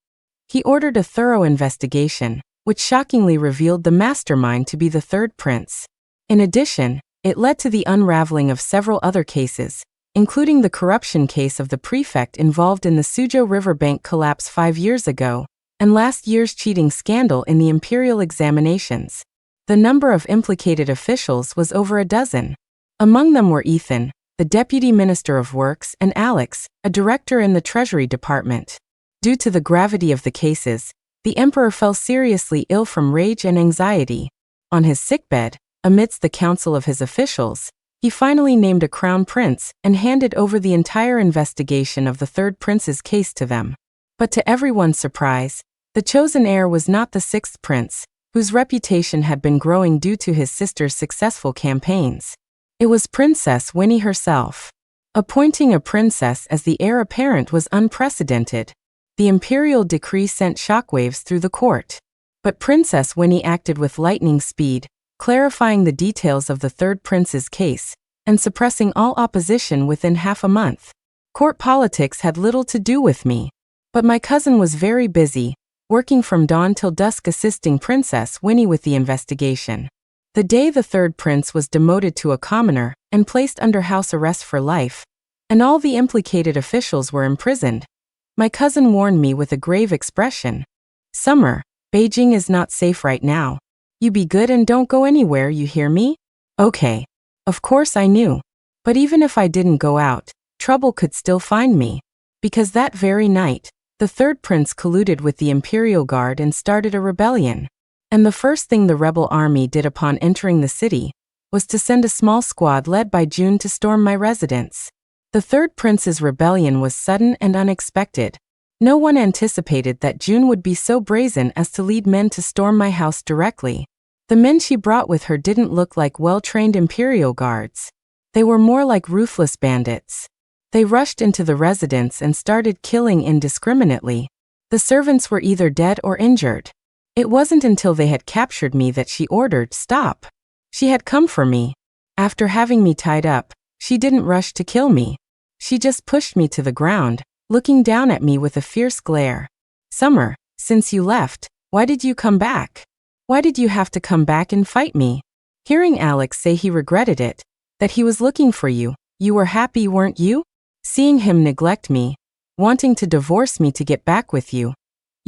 He ordered a thorough investigation, which shockingly revealed the mastermind to be the third prince. In addition, it led to the unraveling of several other cases, including the corruption case of the prefect involved in the Suzhou riverbank collapse 5 years ago, and last year's cheating scandal in the imperial examinations. The number of implicated officials was over a dozen. Among them were Ethan, the Deputy Minister of Works, and Alex, a director in the Treasury Department. Due to the gravity of the cases, the emperor fell seriously ill from rage and anxiety. On his sickbed, amidst the council of his officials, he finally named a crown prince and handed over the entire investigation of the third prince's case to them. But to everyone's surprise, the chosen heir was not the sixth prince, whose reputation had been growing due to his sister's successful campaigns. It was Princess Winnie herself. Appointing a princess as the heir apparent was unprecedented. The imperial decree sent shockwaves through the court. But Princess Winnie acted with lightning speed, clarifying the details of the third prince's case, and suppressing all opposition within half a month. Court politics had little to do with me. But my cousin was very busy, working from dawn till dusk assisting Princess Winnie with the investigation. The day the third prince was demoted to a commoner and placed under house arrest for life, and all the implicated officials were imprisoned, my cousin warned me with a grave expression. "Summer, Beijing is not safe right now. You be good and don't go anywhere, you hear me?" Okay. Of course I knew. But even if I didn't go out, trouble could still find me. Because that very night, the third prince colluded with the imperial guard and started a rebellion. And the first thing the rebel army did upon entering the city was to send a small squad led by June to storm my residence. The third prince's rebellion was sudden and unexpected. No one anticipated that June would be so brazen as to lead men to storm my house directly. The men she brought with her didn't look like well-trained imperial guards. They were more like ruthless bandits. They rushed into the residence and started killing indiscriminately. The servants were either dead or injured. It wasn't until they had captured me that she ordered, "Stop." She had come for me. After having me tied up, she didn't rush to kill me. She just pushed me to the ground, looking down at me with a fierce glare. "Summer, since you left, why did you come back? Why did you have to come back and fight me?" Hearing Alex say he regretted it, that he was looking for you, you were happy, weren't you? Seeing him neglect me, wanting to divorce me to get back with you,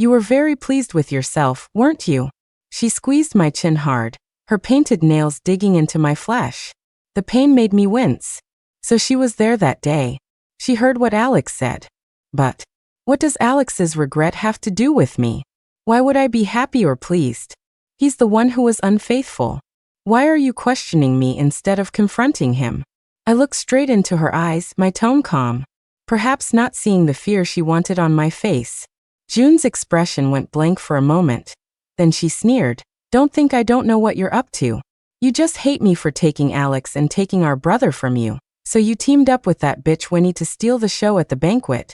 you were very pleased with yourself, weren't you? She squeezed my chin hard, her painted nails digging into my flesh. The pain made me wince. So she was there that day. She heard what Alex said. But what does Alex's regret have to do with me? Why would I be happy or pleased? He's the one who was unfaithful. Why are you questioning me instead of confronting him? I looked straight into her eyes, my tone calm, perhaps not seeing the fear she wanted on my face. June's expression went blank for a moment. Then she sneered, "Don't think I don't know what you're up to. You just hate me for taking Alex and taking our brother from you. So you teamed up with that bitch Winnie to steal the show at the banquet.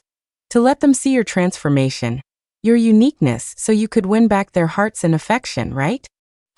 To let them see your transformation, your uniqueness, so you could win back their hearts and affection, right?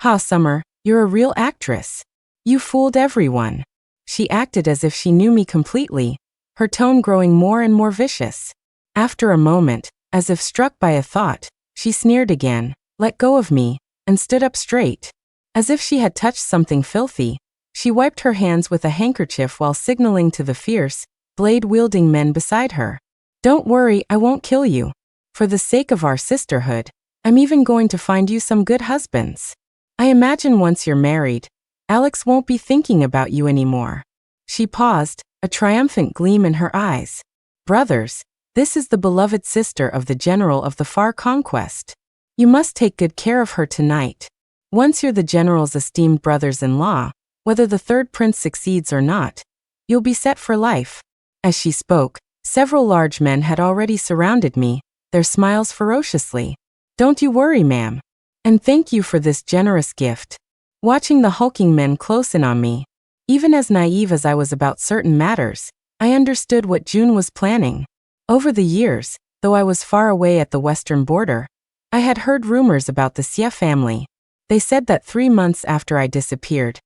Ha, Summer, you're a real actress. You fooled everyone." She acted as if she knew me completely, her tone growing more and more vicious. After a moment, as if struck by a thought, she sneered again, let go of me, and stood up straight. As if she had touched something filthy, she wiped her hands with a handkerchief while signaling to the fierce, blade-wielding men beside her. "Don't worry, I won't kill you. For the sake of our sisterhood, I'm even going to find you some good husbands. I imagine once you're married, Alex won't be thinking about you anymore." She paused, a triumphant gleam in her eyes. "Brothers, this is the beloved sister of the general of the far conquest. You must take good care of her tonight. Once you're the general's esteemed brothers-in-law, whether the third prince succeeds or not, you'll be set for life." As she spoke, several large men had already surrounded me, their smiles ferociously. "Don't you worry, ma'am. And thank you for this generous gift." Watching the hulking men close in on me, even as naive as I was about certain matters, I understood what June was planning. Over the years, though I was far away at the western border, I had heard rumors about the Xie family. They said that 3 months after I disappeared,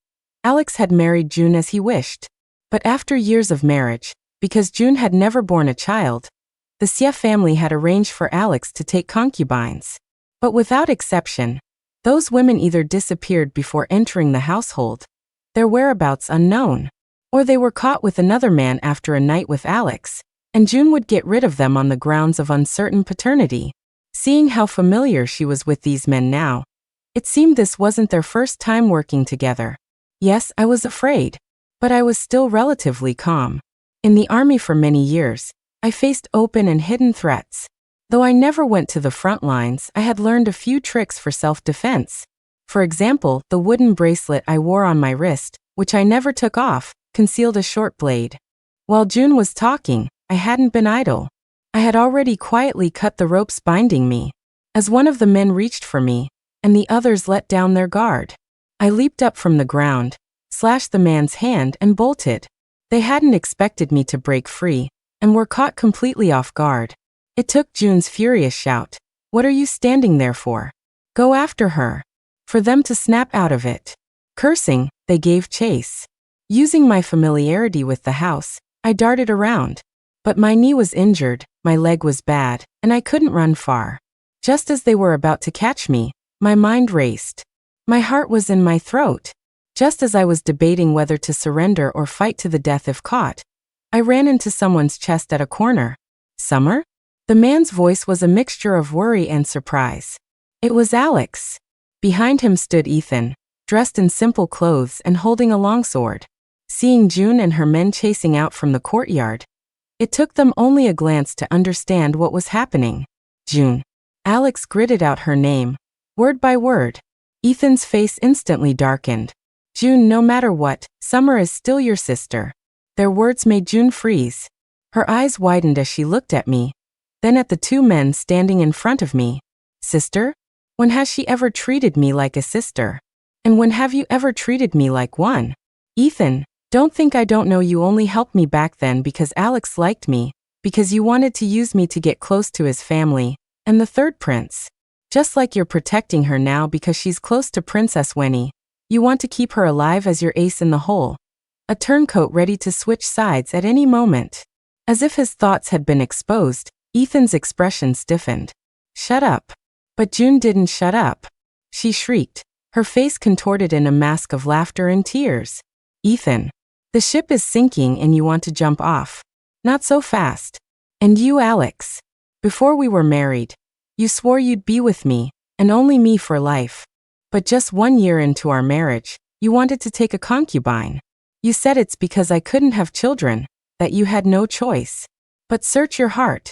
Alex had married June as he wished. But after years of marriage, because June had never borne a child, the Xie family had arranged for Alex to take concubines. But without exception, those women either disappeared before entering the household, their whereabouts unknown, or they were caught with another man after a night with Alex, and June would get rid of them on the grounds of uncertain paternity. Seeing how familiar she was with these men now, it seemed this wasn't their first time working together. Yes, I was afraid, but I was still relatively calm. In the army for many years, I faced open and hidden threats. Though I never went to the front lines, I had learned a few tricks for self-defense. For example, the wooden bracelet I wore on my wrist, which I never took off, concealed a short blade. While June was talking, I hadn't been idle. I had already quietly cut the ropes binding me. As one of the men reached for me, and the others let down their guard, I leaped up from the ground, slashed the man's hand, and bolted. They hadn't expected me to break free, and were caught completely off guard. It took June's furious shout, "What are you standing there for? Go after her!" for them to snap out of it. Cursing, they gave chase. Using my familiarity with the house, I darted around. But my knee was injured, my leg was bad, and I couldn't run far. Just as they were about to catch me, my mind raced. My heart was in my throat. Just as I was debating whether to surrender or fight to the death if caught, I ran into someone's chest at a corner. "Summer?" The man's voice was a mixture of worry and surprise. It was Alex. Behind him stood Ethan, dressed in simple clothes and holding a longsword. Seeing June and her men chasing out from the courtyard, it took them only a glance to understand what was happening. "June." Alex gritted out her name, word by word. Ethan's face instantly darkened. June, no matter what, Summer is still your sister. Their words made June freeze. Her eyes widened as she looked at me, then at the two men standing in front of me. Sister? When has she ever treated me like a sister? And when have you ever treated me like one? Ethan, don't think I don't know you only helped me back then because Alex liked me, because you wanted to use me to get close to his family, and the third prince. Just like you're protecting her now because she's close to Princess Winnie. You want to keep her alive as your ace in the hole. A turncoat ready to switch sides at any moment. As if his thoughts had been exposed, Ethan's expression stiffened. Shut up. But June didn't shut up. She shrieked, her face contorted in a mask of laughter and tears. Ethan, the ship is sinking and you want to jump off. Not so fast. And you, Alex. Before we were married, you swore you'd be with me, and only me for life. But just 1 year into our marriage, you wanted to take a concubine. You said it's because I couldn't have children, that you had no choice. But search your heart.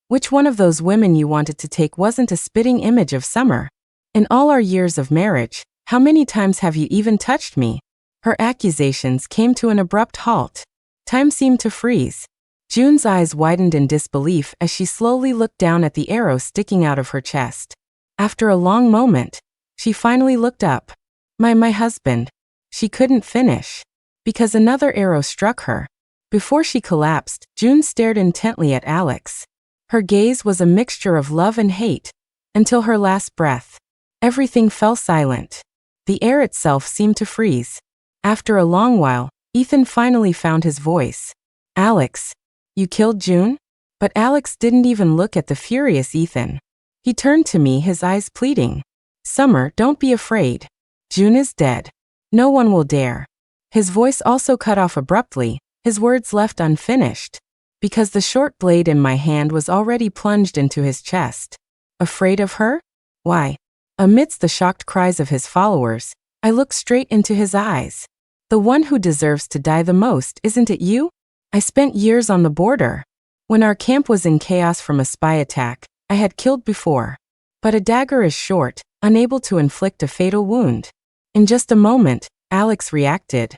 Which one of those women you wanted to take wasn't a spitting image of Summer? In all our years of marriage, how many times have you even touched me? Her accusations came to an abrupt halt. Time seemed to freeze. June's eyes widened in disbelief as she slowly looked down at the arrow sticking out of her chest. After a long moment, she finally looked up. My husband. She couldn't finish. Because another arrow struck her. Before she collapsed, June stared intently at Alex. Her gaze was a mixture of love and hate, until her last breath. Everything fell silent. The air itself seemed to freeze. After a long while, Ethan finally found his voice. Alex, you killed June? But Alex didn't even look at the furious Ethan. He turned to me, his eyes pleading. Summer, don't be afraid. June is dead. No one will dare. His voice also cut off abruptly, his words left unfinished. Because the short blade in my hand was already plunged into his chest. Afraid of her? Why? Amidst the shocked cries of his followers, I looked straight into his eyes. The one who deserves to die the most, isn't it you? I spent years on the border. When our camp was in chaos from a spy attack, I had killed before. But a dagger is short, unable to inflict a fatal wound. In just a moment, Alex reacted.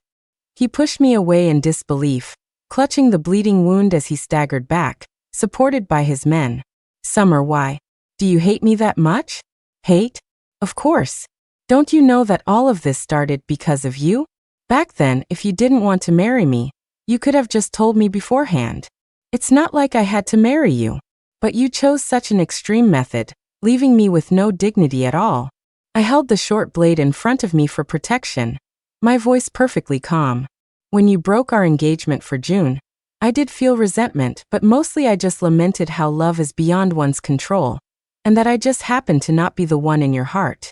He pushed me away in disbelief, clutching the bleeding wound as he staggered back, supported by his men. Summer, why? Do you hate me that much? Hate? Of course. Don't you know that all of this started because of you? Back then, if you didn't want to marry me, you could have just told me beforehand. It's not like I had to marry you. But you chose such an extreme method, leaving me with no dignity at all. I held the short blade in front of me for protection, my voice perfectly calm. When you broke our engagement for June, I did feel resentment, but mostly I just lamented how love is beyond one's control, and that I just happened to not be the one in your heart.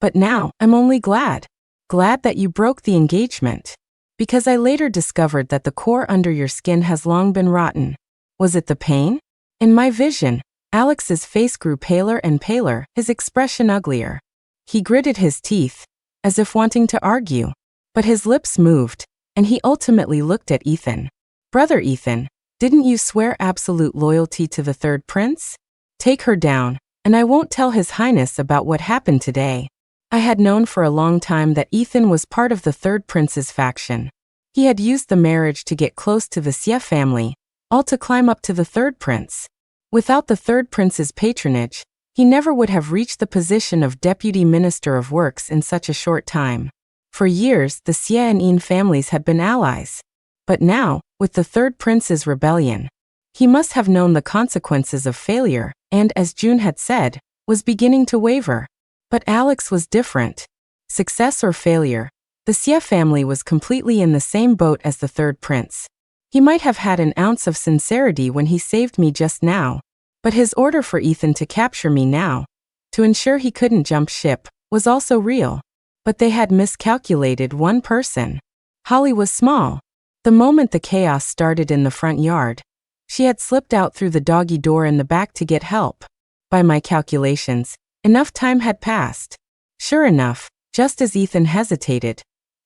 But now, I'm only glad. Glad that you broke the engagement. Because I later discovered that the core under your skin has long been rotten. Was it the pain? In my vision, Alex's face grew paler and paler, his expression uglier. He gritted his teeth, as if wanting to argue. But his lips moved, and he ultimately looked at Ethan. Brother Ethan, didn't you swear absolute loyalty to the third prince? Take her down, and I won't tell His Highness about what happened today. I had known for a long time that Ethan was part of the third prince's faction. He had used the marriage to get close to the Xie family, all to climb up to the third prince. Without the third prince's patronage, he never would have reached the position of Deputy Minister of Works in such a short time. For years, the Xie and Yin families had been allies. But now, with the third prince's rebellion, he must have known the consequences of failure, and, as June had said, was beginning to waver. But Alex was different. Success or failure, the Xie family was completely in the same boat as the third prince. He might have had an ounce of sincerity when he saved me just now, but his order for Ethan to capture me now, to ensure he couldn't jump ship, was also real. But they had miscalculated one person. Holly was small. The moment the chaos started in the front yard, she had slipped out through the doggy door in the back to get help. By my calculations, enough time had passed. Sure enough, just as Ethan hesitated,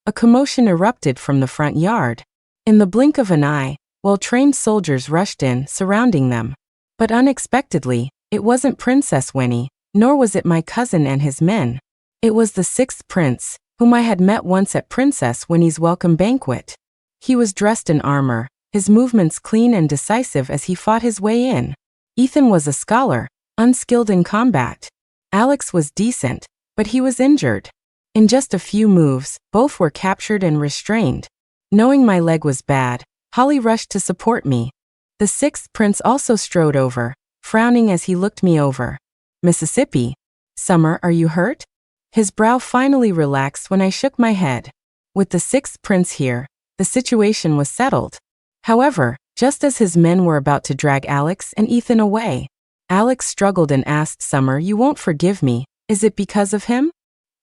a commotion erupted from the front yard. In the blink of an eye, well-trained soldiers rushed in, surrounding them. But unexpectedly, it wasn't Princess Winnie, nor was it my cousin and his men. It was the sixth prince, whom I had met once at Princess Winnie's welcome banquet. He was dressed in armor, his movements clean and decisive as he fought his way in. Ethan was a scholar, unskilled in combat. Alex was decent, but he was injured. In just a few moves, both were captured and restrained. Knowing my leg was bad, Holly rushed to support me. The sixth prince also strode over, frowning as he looked me over. Mississippi. Summer, are you hurt? His brow finally relaxed when I shook my head. With the sixth prince here, the situation was settled. However, just as his men were about to drag Alex and Ethan away, Alex struggled and asked Summer, you won't forgive me, is it because of him?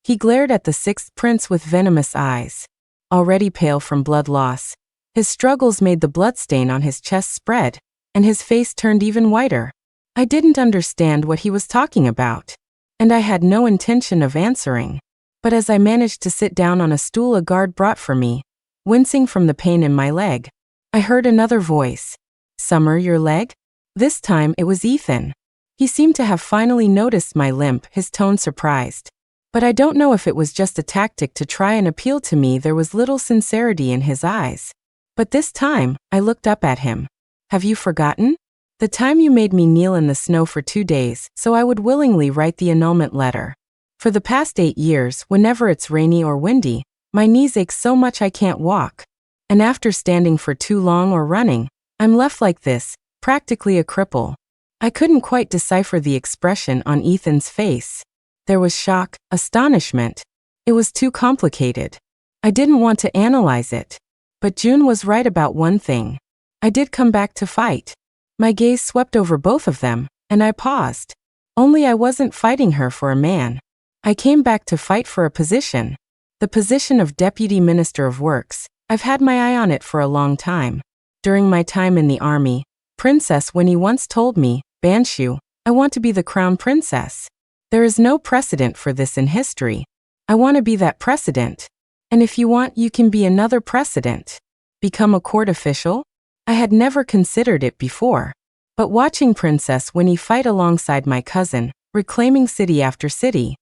He glared at the sixth prince with venomous eyes. Already pale from blood loss, his struggles made the bloodstain on his chest spread, and his face turned even whiter. I didn't understand what he was talking about, and I had no intention of answering. But as I managed to sit down on a stool a guard brought for me, wincing from the pain in my leg, I heard another voice. Summer, your leg? This time it was Ethan. He seemed to have finally noticed my limp, his tone surprised. But I don't know if it was just a tactic to try and appeal to me. There was little sincerity in his eyes. But this time, I looked up at him. Have you forgotten? The time you made me kneel in the snow for 2 days, so I would willingly write the annulment letter. For the past 8 years, whenever it's rainy or windy, my knees ache so much I can't walk. And after standing for too long or running, I'm left like this, practically a cripple. I couldn't quite decipher the expression on Ethan's face. There was shock, astonishment. It was too complicated. I didn't want to analyze it. But June was right about one thing. I did come back to fight. My gaze swept over both of them, and I paused. Only I wasn't fighting her for a man. I came back to fight for a position. The position of Deputy Minister of Works. I've had my eye on it for a long time. During my time in the army, Princess Winnie once told me, Banshu, I want to be the crown princess. There is no precedent for this in history. I want to be that precedent. And if you want, you can be another precedent. Become a court official? I had never considered it before. But watching Princess Winnie fight alongside my cousin, reclaiming city after city,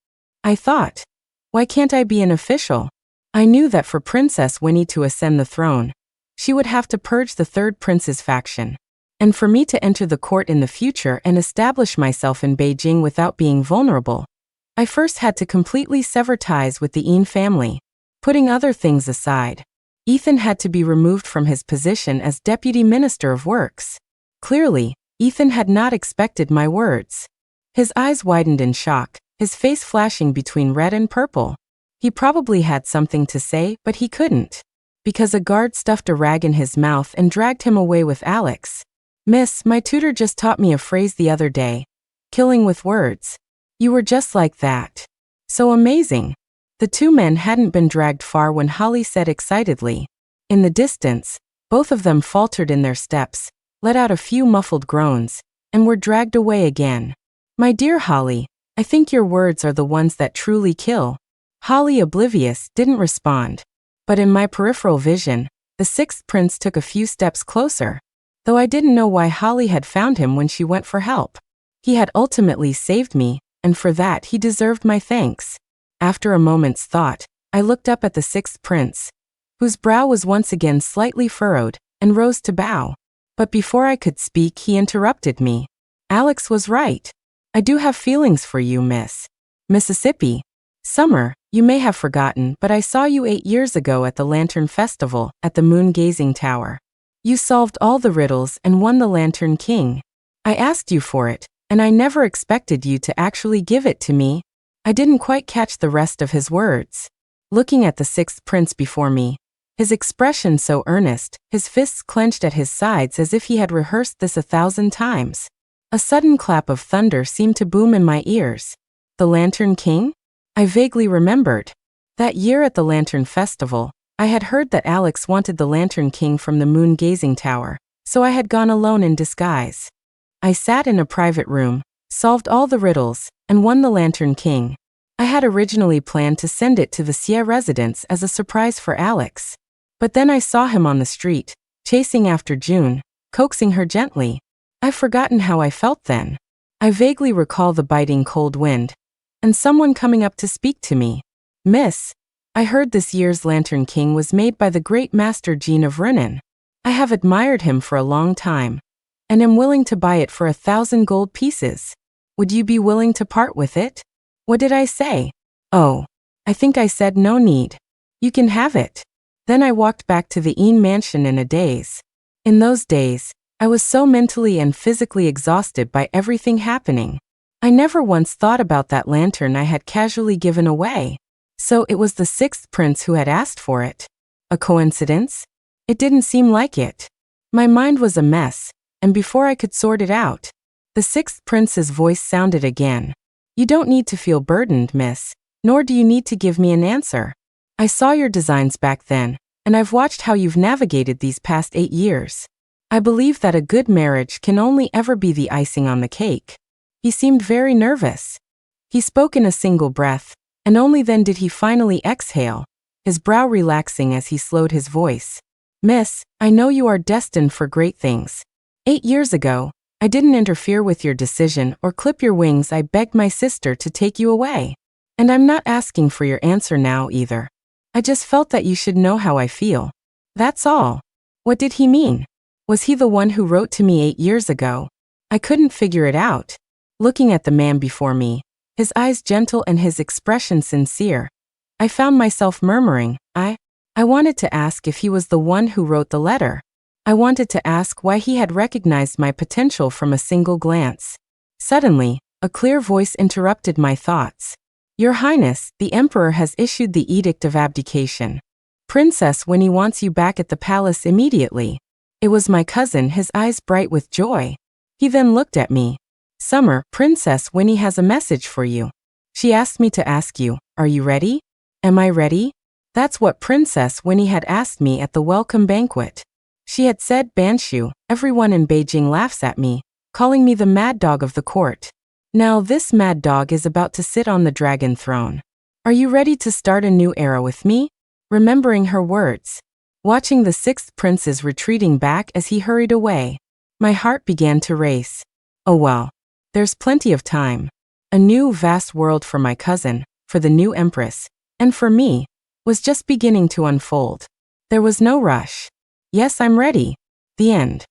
I thought, why can't I be an official? I knew that for Princess Winnie to ascend the throne, she would have to purge the third prince's faction. And for me to enter the court in the future and establish myself in Beijing without being vulnerable, I first had to completely sever ties with the Yin family. Putting other things aside, Ethan had to be removed from his position as Deputy Minister of Works. Clearly, Ethan had not expected my words. His eyes widened in shock, his face flashing between red and purple. He probably had something to say, but he couldn't, because a guard stuffed a rag in his mouth and dragged him away with Alex. Miss, my tutor just taught me a phrase the other day. Killing with words. You were just like that. So amazing. The two men hadn't been dragged far when Holly said excitedly. In the distance, both of them faltered in their steps, let out a few muffled groans, and were dragged away again. My dear Holly, I think your words are the ones that truly kill. Holly, oblivious, didn't respond. But in my peripheral vision, the sixth prince took a few steps closer. Though I didn't know why Holly had found him when she went for help. He had ultimately saved me, and for that he deserved my thanks. After a moment's thought, I looked up at the sixth prince, whose brow was once again slightly furrowed, and rose to bow. But before I could speak, he interrupted me. Alex was right. I do have feelings for you, Miss Mississippi. Summer, you may have forgotten, but I saw you 8 years ago at the Lantern Festival, at the Moon-Gazing Tower. You solved all the riddles and won the Lantern King. I asked you for it, and I never expected you to actually give it to me. I didn't quite catch the rest of his words. Looking at the sixth prince before me, his expression so earnest, his fists clenched at his sides as if he had rehearsed this 1,000 times. A sudden clap of thunder seemed to boom in my ears. The Lantern King? I vaguely remembered. That year at the Lantern Festival, I had heard that Alex wanted the Lantern King from the Moon-Gazing Tower, so I had gone alone in disguise. I sat in a private room, solved all the riddles, and won the Lantern King. I had originally planned to send it to the Xie residence as a surprise for Alex. But then I saw him on the street, chasing after June, coaxing her gently. I've forgotten how I felt then. I vaguely recall the biting cold wind, and someone coming up to speak to me. Miss, I heard this year's Lantern King was made by the great master Jean of Renan. I have admired him for a long time, and am willing to buy it for 1,000 gold pieces. Would you be willing to part with it? What did I say? Oh, I think I said no need. You can have it. Then I walked back to the Inn mansion in a daze. In those days, I was so mentally and physically exhausted by everything happening. I never once thought about that lantern I had casually given away. So it was the sixth prince who had asked for it. A coincidence? It didn't seem like it. My mind was a mess, and before I could sort it out, the sixth prince's voice sounded again. You don't need to feel burdened, miss, nor do you need to give me an answer. I saw your designs back then, and I've watched how you've navigated these past 8 years. I believe that a good marriage can only ever be the icing on the cake. He seemed very nervous. He spoke in a single breath, and only then did he finally exhale, his brow relaxing as he slowed his voice. Miss, I know you are destined for great things. 8 years ago, I didn't interfere with your decision or clip your wings. I begged my sister to take you away. And I'm not asking for your answer now either. I just felt that you should know how I feel. That's all. What did he mean? Was he the one who wrote to me 8 years ago? I couldn't figure it out. Looking at the man before me, his eyes gentle and his expression sincere, I found myself murmuring, I wanted to ask if he was the one who wrote the letter. I wanted to ask why he had recognized my potential from a single glance. Suddenly, a clear voice interrupted my thoughts. Your Highness, the Emperor has issued the Edict of Abdication. Princess Winnie wants you back at the palace immediately. It was my cousin, his eyes bright with joy. He then looked at me. Summer, Princess Winnie has a message for you. She asked me to ask you, are you ready? Am I ready? That's what Princess Winnie had asked me at the welcome banquet. She had said, Banshu, everyone in Beijing laughs at me, calling me the mad dog of the court. Now this mad dog is about to sit on the dragon throne. Are you ready to start a new era with me? Remembering her words, watching the sixth prince's retreating back as he hurried away, my heart began to race. Oh well, there's plenty of time. A new vast world for my cousin, for the new empress, and for me, was just beginning to unfold. There was no rush. Yes, I'm ready. The end.